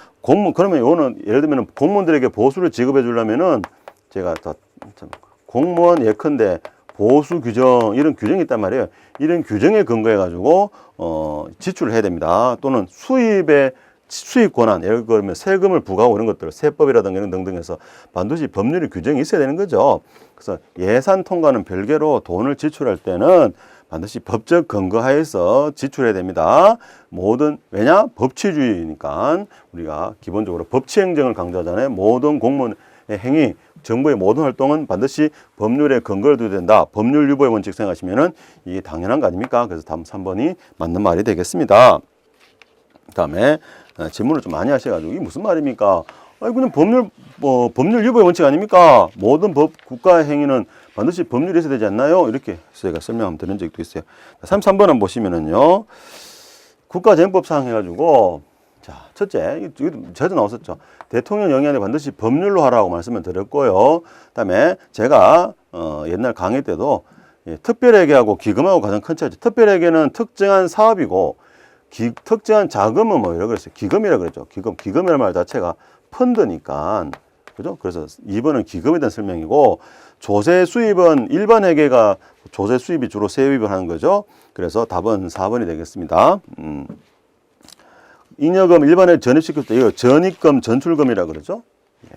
그러면 이거는 예를 들면 공무원들에게 보수를 지급해 주려면은 제가 공무원 예컨대 보수 규정, 이런 규정이 있단 말이에요. 이런 규정에 근거해가지고, 지출을 해야 됩니다. 또는 수입 권한, 예를 들면 세금을 부과하고 이런 것들, 세법이라든가 이런 등등 해서 반드시 법률의 규정이 있어야 되는 거죠. 그래서 예산 통과는 별개로 돈을 지출할 때는 반드시 법적 근거하에서 지출해야 됩니다. 왜냐? 법치주의니까 우리가 기본적으로 법치행정을 강조하잖아요. 모든 공무원의 행위, 정부의 모든 활동은 반드시 법률에 근거를 둬야 된다. 법률 유보의 원칙 생각하시면은 이게 당연한 거 아닙니까? 그래서 다음 3번이 맞는 말이 되겠습니다. 그다음에 질문을 좀 많이 하셔가지고 이게 무슨 말입니까? 아니 그냥 법률 유보의 원칙 아닙니까? 모든 국가 행위는 반드시 법률이 있어야 되지 않나요? 이렇게 저희가 설명 드린 적도 있어요. 33번은 보시면은요, 국가정법상 해가지고, 자, 첫째, 이거 제도 나왔었죠. 대통령 영향에 반드시 법률로 하라고 말씀을 드렸고요. 그다음에 제가 옛날 강의 때도 예, 특별회계하고 기금하고 가장 큰 차이죠. 특별회계는 특정한 사업이고 특정한 자금은 뭐라고 그랬어요? 기금이라고 그랬죠. 기금이라는 말 자체가 펀드니까. 그죠? 그래서 2번은 기금에 대한 설명이고 조세 수입은 일반 회계가 조세 수입이 주로 세입을 하는 거죠. 그래서 답은 4번이 되겠습니다. 잉여금 일반에 전입시킬 때 이거 전입금, 전출금이라고 그러죠. 예.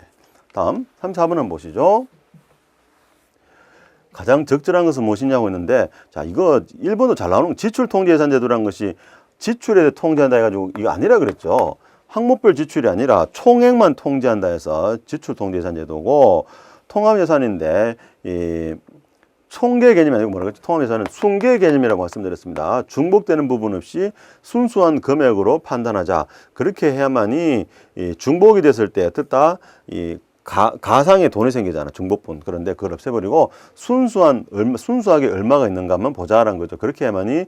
다음 34번은 보시죠. 가장 적절한 것은 무엇이냐고 했는데, 자, 이거 1번도 잘 나오는 지출통제예산제도라는 것이 지출에 통제한다 해가지고 이거 아니라 그랬죠. 항목별 지출이 아니라 총액만 통제한다 해서 지출통제예산제도고, 통합예산인데 이 총계 개념이 아니고 뭐라고 했죠? 통합예산은 순계 개념이라고 말씀드렸습니다. 중복되는 부분 없이 순수한 금액으로 판단하자. 그렇게 해야만이 이 중복이 됐을 때 뜻다 이 가상의 돈이 생기잖아. 중복분. 그런데 그걸 없애버리고 순수하게 얼마가 있는가만 보자라는 거죠. 그렇게 해야만이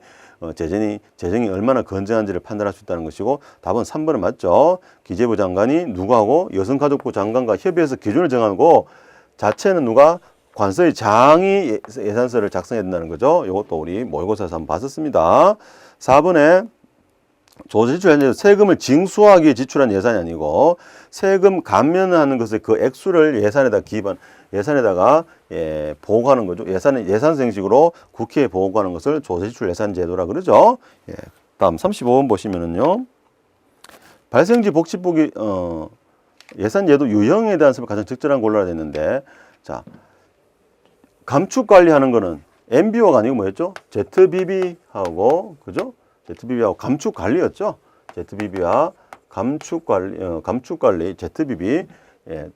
재정이 얼마나 건전한지를 판단할 수 있다는 것이고, 답은 3번은 맞죠. 기재부 장관이 누구하고 여성가족부 장관과 협의해서 기준을 정하고, 자체는 누가 관서의 장이 예산서를 작성해야 된다는 거죠. 이것도 우리 모의고사에서 한번 봤었습니다. 4번에 조세지출 세금을 징수하기 지출한 예산이 아니고 세금 감면하는 것을 그 액수를 예산에다가 보고하는 거죠. 예산서 형식으로 국회에 보고하는 것을 조세지출 예산제도라 그러죠. 예. 다음 35번 보시면은요. 발생지 복지부기 예산제도 유형에 대한 설명 가장 적절한 골라야 되는데, 자, 감축 관리하는 거는 MBO가 아니고 뭐였죠? ZBB하고 그죠? ZBB하고 감축 관리였죠. ZBB와 감축 관리 ZBB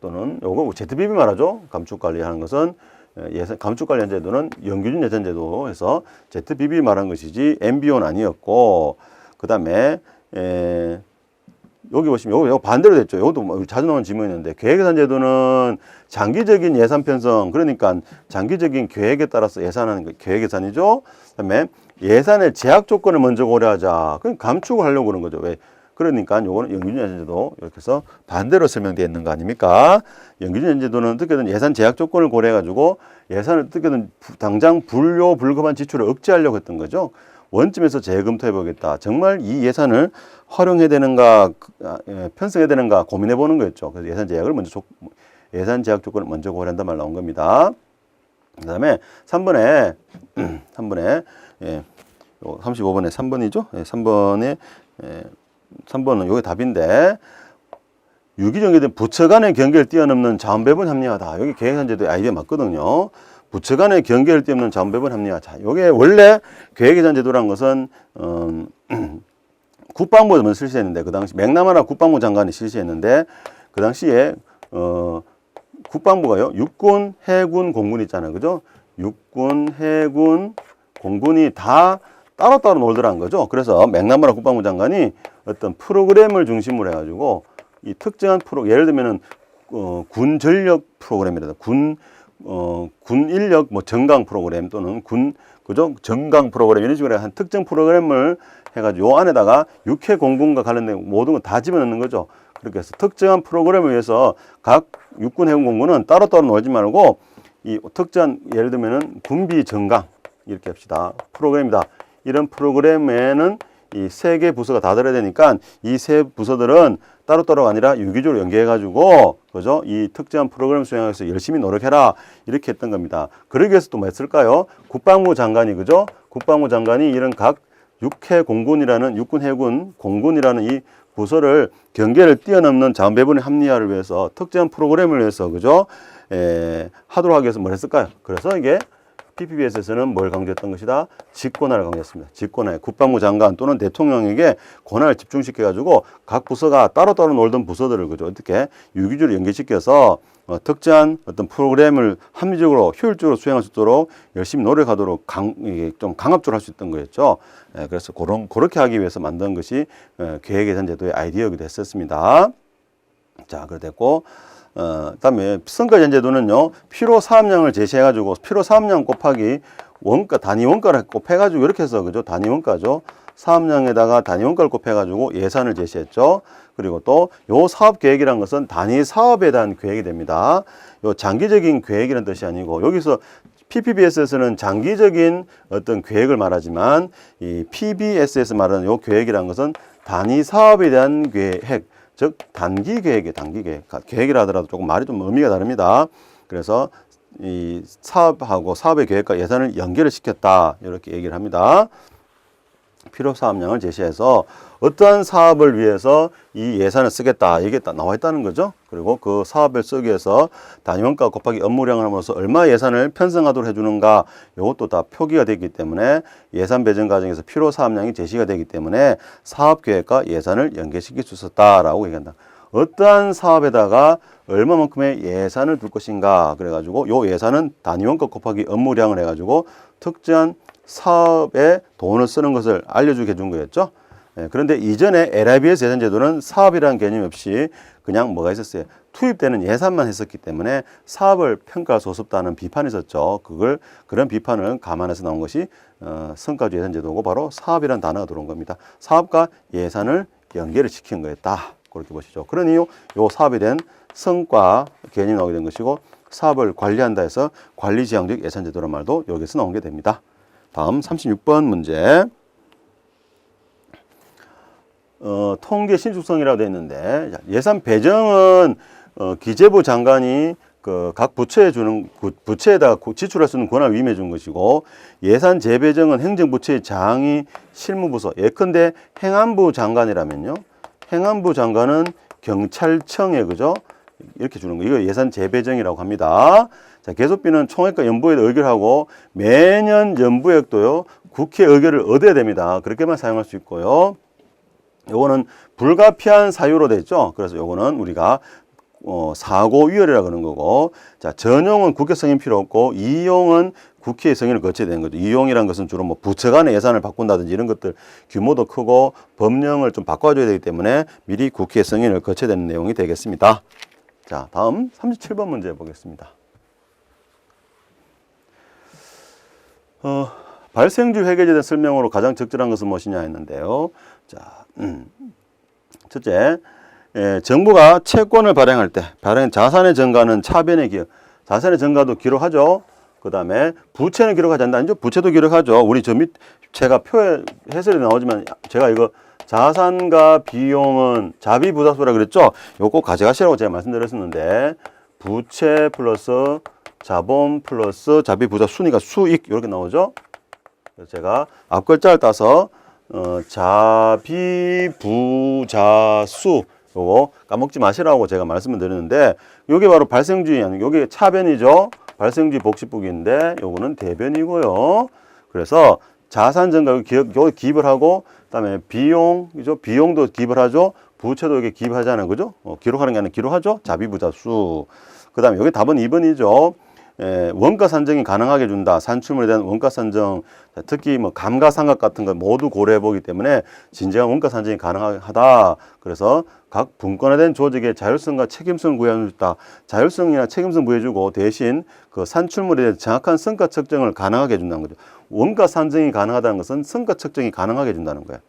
또는 요거 ZBB 말하죠. 감축 관리하는 것은 감축 관리 제도는 영기준 예산제도에서 ZBB 말한 것이지 MBO는 아니었고, 그다음에 여기 보시면 요거 반대로 됐죠. 이것도 자주 나오는 질문이었는데, 계획예산제도는 장기적인 예산 편성, 그러니까 장기적인 계획에 따라서 예산하는 거 계획예산이죠. 그다음에 예산의 제약 조건을 먼저 고려하자. 그럼 감축을 하려고 그런 거죠. 왜? 그러니까 요거는 영기준 예산제도 이렇게 해서 반대로 설명되어 있는 거 아닙니까? 영기준 예산제도는 어떻게든 예산 제약 조건을 고려해가지고 예산을 어떻게든 당장 불가피한 지출을 억제하려고 했던 거죠. 원점에서 재검토해 보겠다. 정말 이 예산을 활용해야 되는가, 편성해야 되는가 고민해 보는 거였죠. 그래서 예산 제약 조건을 먼저 고려한다 말 나온 겁니다. 그다음에 3번에 35번에 3번이죠. 3번은 요게 답인데, 유기정의된 부처 간의 경계를 뛰어넘는 자원배분 합리화다. 여기 계획예산제도의 아이디어 맞거든요. 부처 간의 경계를 뛰어넘는 자원배분 합리화. 자, 요게 원래 계획예산제도라는 것은 국방부에서 먼저 실시했는데, 그 당시 맥나마라 국방부 장관이 실시했는데, 그 당시에 국방부가요, 육군, 해군, 공군 있잖아요. 그죠? 육군, 해군, 공군이 다 따로따로 놀더라는 거죠. 그래서 맥나마라 국방부 장관이 어떤 프로그램을 중심으로 해가지고 이 특정한 예를 들면은 군 전력 프로그램이라든가 군 인력 정강 프로그램 또는 그죠? 정강 프로그램 이런 식으로 한 특정 프로그램을 해가지고 요 안에다가 육해 공군과 관련된 모든 걸 다 집어넣는 거죠. 그렇게 해서 특정한 프로그램을 위해서 각 육군, 해군, 공군은 따로따로 놀지 말고 이 특정한 예를 들면은 군비 정강 이렇게 합시다. 프로그램이다. 이런 프로그램에는 이 세 개 부서가 다 들어야 되니까 이 세 부서들은 따로따로가 아니라 유기적으로 연계해가지고, 그죠? 이 특정한 프로그램 수행하기 위해서 열심히 노력해라. 이렇게 했던 겁니다. 그러기 위해서 또 뭐 했을까요? 국방부 장관이, 그죠? 국방부 장관이 이런 각 육해 공군이라는, 육군, 해군, 공군이라는 이 부서를 경계를 뛰어넘는 자원배분의 합리화를 위해서 특정한 프로그램을 위해서, 그죠? 하도록 하기 위해서 뭘 했을까요? 그래서 이게 PPBS에서는 뭘 강조했던 것이다? 직권화를 강조했습니다. 직권화. 국방부 장관 또는 대통령에게 권한을 집중시켜가지고 각 부서가 따로따로 놀던 부서들을, 그죠? 어떻게 유기적으로 연계시켜서 특정한 어떤 프로그램을 합리적으로 효율적으로 수행할 수 있도록 열심히 노력하도록 좀 강압적으로 할 수 있던 거였죠. 그래서 그렇게 하기 위해서 만든 것이 계획예산제도의 아이디어이기도 했었습니다. 자, 그랬고. 그다음에 성과예산제도는요, 필요 사업량을 제시해가지고 필요 사업량 곱하기 원가, 단위 원가를 곱해가지고 이렇게 해서, 그죠? 단위 원가죠. 사업량에다가 단위 원가를 곱해가지고 예산을 제시했죠. 그리고 또 요 사업 계획이란 것은 단위 사업에 대한 계획이 됩니다. 요 장기적인 계획이라는 뜻이 아니고, 여기서 PPBS에서는 장기적인 어떤 계획을 말하지만 이 PBS에서 말하는 요 계획이라는 것은 단위 사업에 대한 계획, 즉 단기 계획이에요. 단기 계획. 계획이라 하더라도 조금 말이 좀 의미가 다릅니다. 그래서 이 사업하고 사업의 계획과 예산을 연결을 시켰다. 이렇게 얘기를 합니다. 필요 사업량을 제시해서 어떠한 사업을 위해서 이 예산을 쓰겠다. 이게 나와 있다는 거죠. 그리고 그 사업을 쓰기 위해서 단위원가 곱하기 업무량을 함으로써 얼마 예산을 편성하도록 해주는가. 이것도 다 표기가 되기 때문에 예산 배정 과정에서 필요 사업량이 제시가 되기 때문에 사업 계획과 예산을 연계시킬 수 있었다라고 얘기한다. 어떠한 사업에다가 얼마만큼의 예산을 둘 것인가. 그래가지고 요 예산은 단위원가 곱하기 업무량을 해가지고 특정한 사업에 돈을 쓰는 것을 알려주게 해준 거였죠. 그런데 이전에 LIBS 예산제도는 사업이라는 개념이 없이 그냥 뭐가 있었어요? 투입되는 예산만 했었기 때문에 사업을 평가할 수 없었다는 비판이 있었죠. 그런 비판을 감안해서 나온 것이 성과주 예산제도고 바로 사업이라는 단어가 들어온 겁니다. 사업과 예산을 연계를 시킨 거였다. 그렇게 보시죠. 그러니 요 사업에 대한 성과 개념이 나오게 된 것이고 사업을 관리한다 해서 관리지향적 예산제도란 말도 여기서 나온 게 됩니다. 다음 36번 문제. 통계 신축성이라고 되어 있는데 예산 배정은 기재부 장관이 각 부처에 주는 부처에다가 지출할 수 있는 권한을 위임해 준 것이고 예산 재배정은 행정부처의 장이 실무부서 예컨대 행안부 장관이라면요. 행안부 장관은 경찰청에 그죠? 이렇게 주는 거. 이거 예산 재배정이라고 합니다. 자, 개소비는 총액과 연부에 의결하고 매년 연부액도요. 국회 의결을 얻어야 됩니다. 그렇게만 사용할 수 있고요. 요거는 불가피한 사유로 돼 있죠. 그래서 요거는 우리가 사고위원회라고 하는 거고, 자, 전용은 국회 승인 필요 없고 이용은 국회의 승인을 거쳐야 되는 거죠. 이용이라는 것은 주로 뭐 부처 간의 예산을 바꾼다든지 이런 것들 규모도 크고 법령을 좀 바꿔줘야 되기 때문에 미리 국회 승인을 거쳐야 되는 내용이 되겠습니다. 자, 다음 37번 문제 보겠습니다. 발생주 회계제에 대한 설명으로 가장 적절한 것은 무엇이냐 했는데요. 자, 첫째, 정부가 채권을 발행할 때 발행 자산의 증가는 차변의 기여, 자산의 증가도 기록하죠. 그 다음에 부채는 기록하지 않는다. 아니죠? 부채도 기록하죠. 우리 저 밑 제가 표에 해설이 나오지만 제가 이거 자산과 비용은 자비부담수라 그랬죠. 이거 꼭 가져가시라고 제가 말씀드렸었는데 부채 플러스 자본 플러스 자비부담 순위가 수익 이렇게 나오죠. 그래서 제가 앞글자를 따서 자비부자수 요거 까먹지 마시라고 제가 말씀을 드렸는데 요게 바로 발생주의 아니고 요게 차변이죠. 발생주의 복식북인데 요거는 대변이고요. 그래서 자산 증가 여기 기입을 하고 그다음에 비용이죠. 비용도 기입을 하죠. 부채도 여기 기입하잖아요. 그죠? 기록하는 게 아니라 기록하죠. 자비부자수. 그다음에 여기 답은 2번이죠. 원가 산정이 가능하게 준다. 산출물에 대한 원가 산정, 특히 뭐 감가상각 같은 거 모두 고려해 보기 때문에 진정한 원가 산정이 가능하다. 그래서 각 분권화된 조직의 자율성과 책임성을 부여해주다. 자율성이나 책임성 부여해주고 대신 그 산출물에 대한 정확한 성과 측정을 가능하게 해준다는 거죠. 원가 산정이 가능하다는 것은 성과 측정이 가능하게 해준다는 거예요.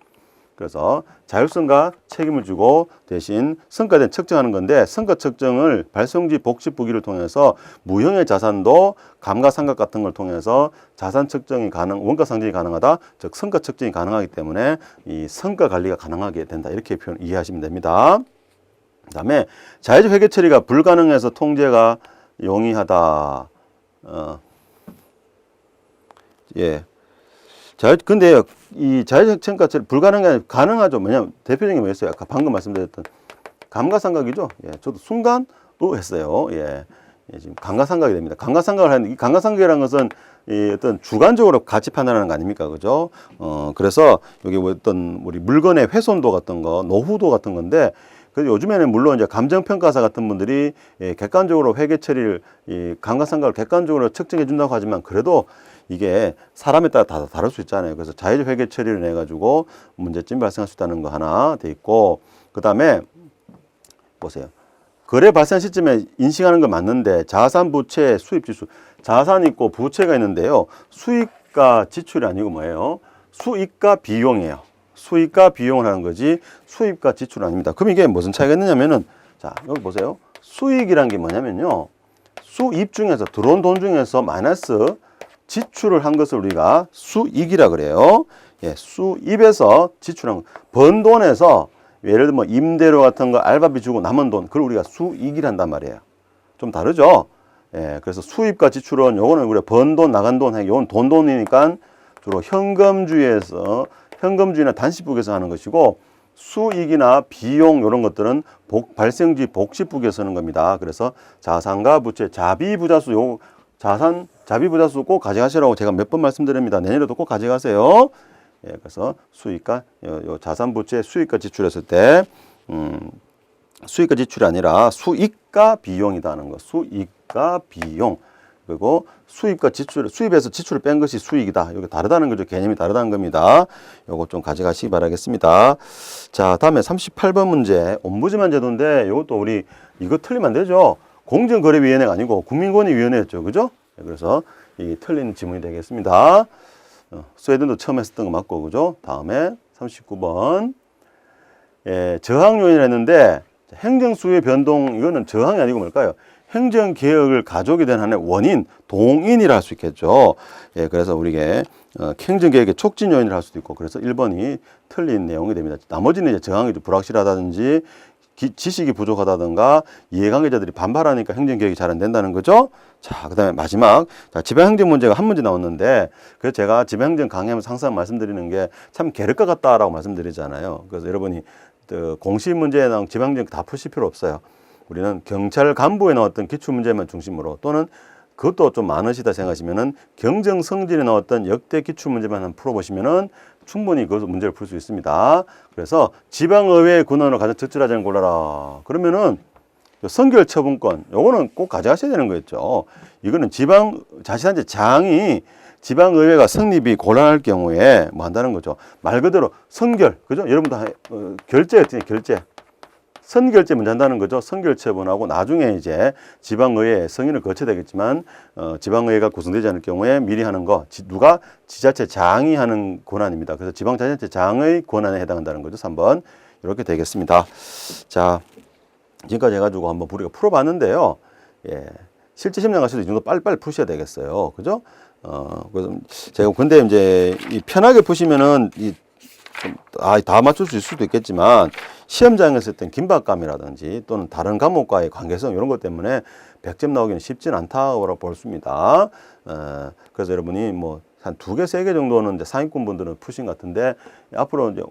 그래서 자율성과 책임을 주고 대신 성과에 대한 측정하는 건데 성과 측정을 발생지 복식부기를 통해서 무형의 자산도 감가상각 같은 걸 통해서 자산 측정이 원가 상정이 가능하다. 즉 성과 측정이 가능하기 때문에 이 성과 관리가 가능하게 된다. 이렇게 이해하시면 됩니다. 그다음에 자의적 회계 처리가 불가능해서 통제가 용이하다. 근데 이 자의적 청가 처리 불가능한 게 아니라 가능하죠. 뭐냐면 대표적인 게 뭐였어요? 아까 방금 말씀드렸던 감가상각이죠. 예, 저도 순간 했어요. 지금 감가상각이 됩니다. 감가상각을 하는데 이 감가상각이라는 것은 이 어떤 주관적으로 가치 판단하는 거 아닙니까? 그죠? 그래서 여기 어떤 우리 물건의 훼손도 같은 거, 노후도 같은 건데 그래서 요즘에는 물론 이제 감정평가사 같은 분들이 객관적으로 회계 처리를 이 감가상각을 객관적으로 측정해 준다고 하지만 그래도 이게 사람에 따라 다 다를 수 있잖아요. 그래서 자의적 회계 처리를 해가지고 문제점이 발생할 수 있다는 거 하나 돼 있고, 그 다음에 보세요. 거래 발생 시점에 인식하는 건 맞는데 자산, 부채, 수입, 지수, 자산 있고 부채가 있는데요. 수익과 지출이 아니고 뭐예요? 수익과 비용이에요. 수익과 비용을 하는 거지 수입과 지출은 아닙니다. 그럼 이게 무슨 차이가 있느냐면은 자 여기 보세요. 수익이란 게 뭐냐면요. 수입 중에서 들어온 돈 중에서 마이너스 지출을 한 것을 우리가 수익이라 그래요. 예, 수입에서 지출한 거. 번 돈에서 예를 들면 뭐 임대료 같은 거 알바비 주고 남은 돈, 그걸 우리가 수익이란단 말이에요. 좀 다르죠? 예, 그래서 수입과 지출은 요거는 우리가 번 돈, 나간 돈, 요건 돈이니까 주로 현금주의나 단시북에서 하는 것이고, 수익이나 비용 이런 것들은 발생지 복식북에서 하는 겁니다. 그래서 자산과 부채, 자비부자수, 자비부자수 꼭 가져가시라고 제가 몇 번 말씀드립니다. 내년에도 꼭 가져가세요. 예, 그래서 수익과 요 자산부채 수익과 지출했을 때 수익과 지출이 아니라 수익과 비용이다는 거. 수익과 비용. 그리고 수입에서 지출을 뺀 것이 수익이다. 이게 다르다는 거죠. 개념이 다르다는 겁니다. 요거 좀 가져가시기 바라겠습니다. 자, 다음에 38번 문제. 옴부즈만 제도인데 이것도 우리 이거 틀리면 안 되죠. 공정거래위원회가 아니고 국민권익위원회였죠. 그죠? 그래서 이 틀린 지문이 되겠습니다. 스웨덴도 처음 했었던 거 맞고, 그죠? 다음에 39번. 예, 저항 요인을 했는데 행정수의 변동, 이거는 저항이 아니고 뭘까요? 행정개혁을 가져오게 된 한의 원인, 동인이라 할 수 있겠죠. 예, 그래서 우리게 행정개혁의 촉진 요인을 할 수도 있고, 그래서 1번이 틀린 내용이 됩니다. 나머지는 이제 저항이 좀 불확실하다든지 지식이 부족하다든가 이해관계자들이 반발하니까 행정개혁이 잘 안 된다는 거죠. 자, 그 다음에 마지막. 자, 지방행정 문제가 한 문제 나왔는데, 그래서 제가 지방행정 강의하면서 항상 말씀드리는 게 참 계륵과 같다라고 말씀드리잖아요. 그래서 여러분이 공시 문제에 나온 지방행정 다 푸실 필요 없어요. 우리는 경찰 간부에 나왔던 기출문제만 중심으로, 또는 그것도 좀 많으시다 생각하시면은 경정성질에 나왔던 역대 기출문제만 한번 풀어보시면은 충분히 그 문제를 풀 수 있습니다. 그래서 지방의회의 권한으로 가장 적절하지 않은 골라라. 그러면은 선결처분권, 요거는 꼭 가져가셔야 되는 거였죠. 이거는 자치단체 장이 지방의회가 성립이 곤란할 경우에 뭐 한다는 거죠. 말 그대로 선결, 그죠? 여러분도 결제, 선결제 문제 한다는 거죠. 선결처분하고 나중에 이제 지방의회 승인을 거쳐야 되겠지만, 지방의회가 구성되지 않을 경우에 미리 하는 거, 누가 지자체장이 하는 권한입니다. 그래서 지방자치단체장의 권한에 해당한다는 거죠. 3번. 이렇게 되겠습니다. 자, 지금까지 해가지고 한번 우리가 풀어봤는데요. 예. 실제 시험 나가셔도 이 정도 빨리빨리 푸셔야 되겠어요. 그죠? 그래서 제가 근데 이제 편하게 푸시면은 다 맞출 수 있을 수도 있겠지만, 시험장에서 했던 긴박감이라든지 또는 다른 과목과의 관계성 이런 것 때문에 100점 나오기는 쉽지는 않다고 볼 수 있습니다. 그래서 여러분이 뭐 한 2개, 3개 정도는 이제 상위권 분들은 푸신 것 같은데, 앞으로 이제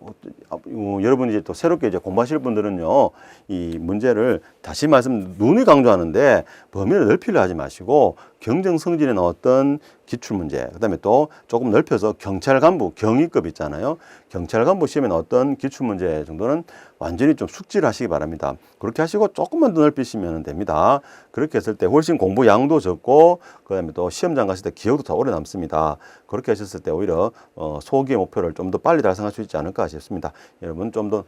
여러분이 이제 또 새롭게 이제 공부하실 분들은요, 이 문제를 다시 눈이 강조하는데 범위를 넓히려 하지 마시고 경정 성질에 나왔던 기출 문제, 그다음에 또 조금 넓혀서 경찰 간부 경위급 있잖아요. 경찰 간부 시험에 나왔던 기출 문제 정도는 완전히 좀 숙지를 하시기 바랍니다. 그렇게 하시고 조금만 더 넓히시면 됩니다. 그렇게 했을 때 훨씬 공부 양도 적고, 그다음에 또 시험장 갔을 때 기억도 더 오래 남습니다. 그렇게 하셨을 때 오히려 소기의 목표를 좀 더 빨리 달성할 수 있지 않을까 싶습니다. 여러분 좀 더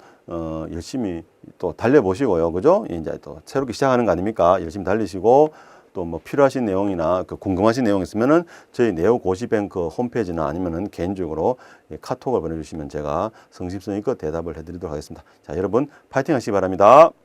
열심히 또 달려보시고요. 그죠? 이제 또 새롭게 시작하는 거 아닙니까? 열심히 달리시고, 또 뭐 필요하신 내용이나 궁금하신 내용 있으면은 저희 네오고시뱅크 홈페이지나 아니면은 개인적으로 카톡을 보내주시면 제가 성심성의껏 대답을 해드리도록 하겠습니다. 자, 여러분 파이팅 하시기 바랍니다.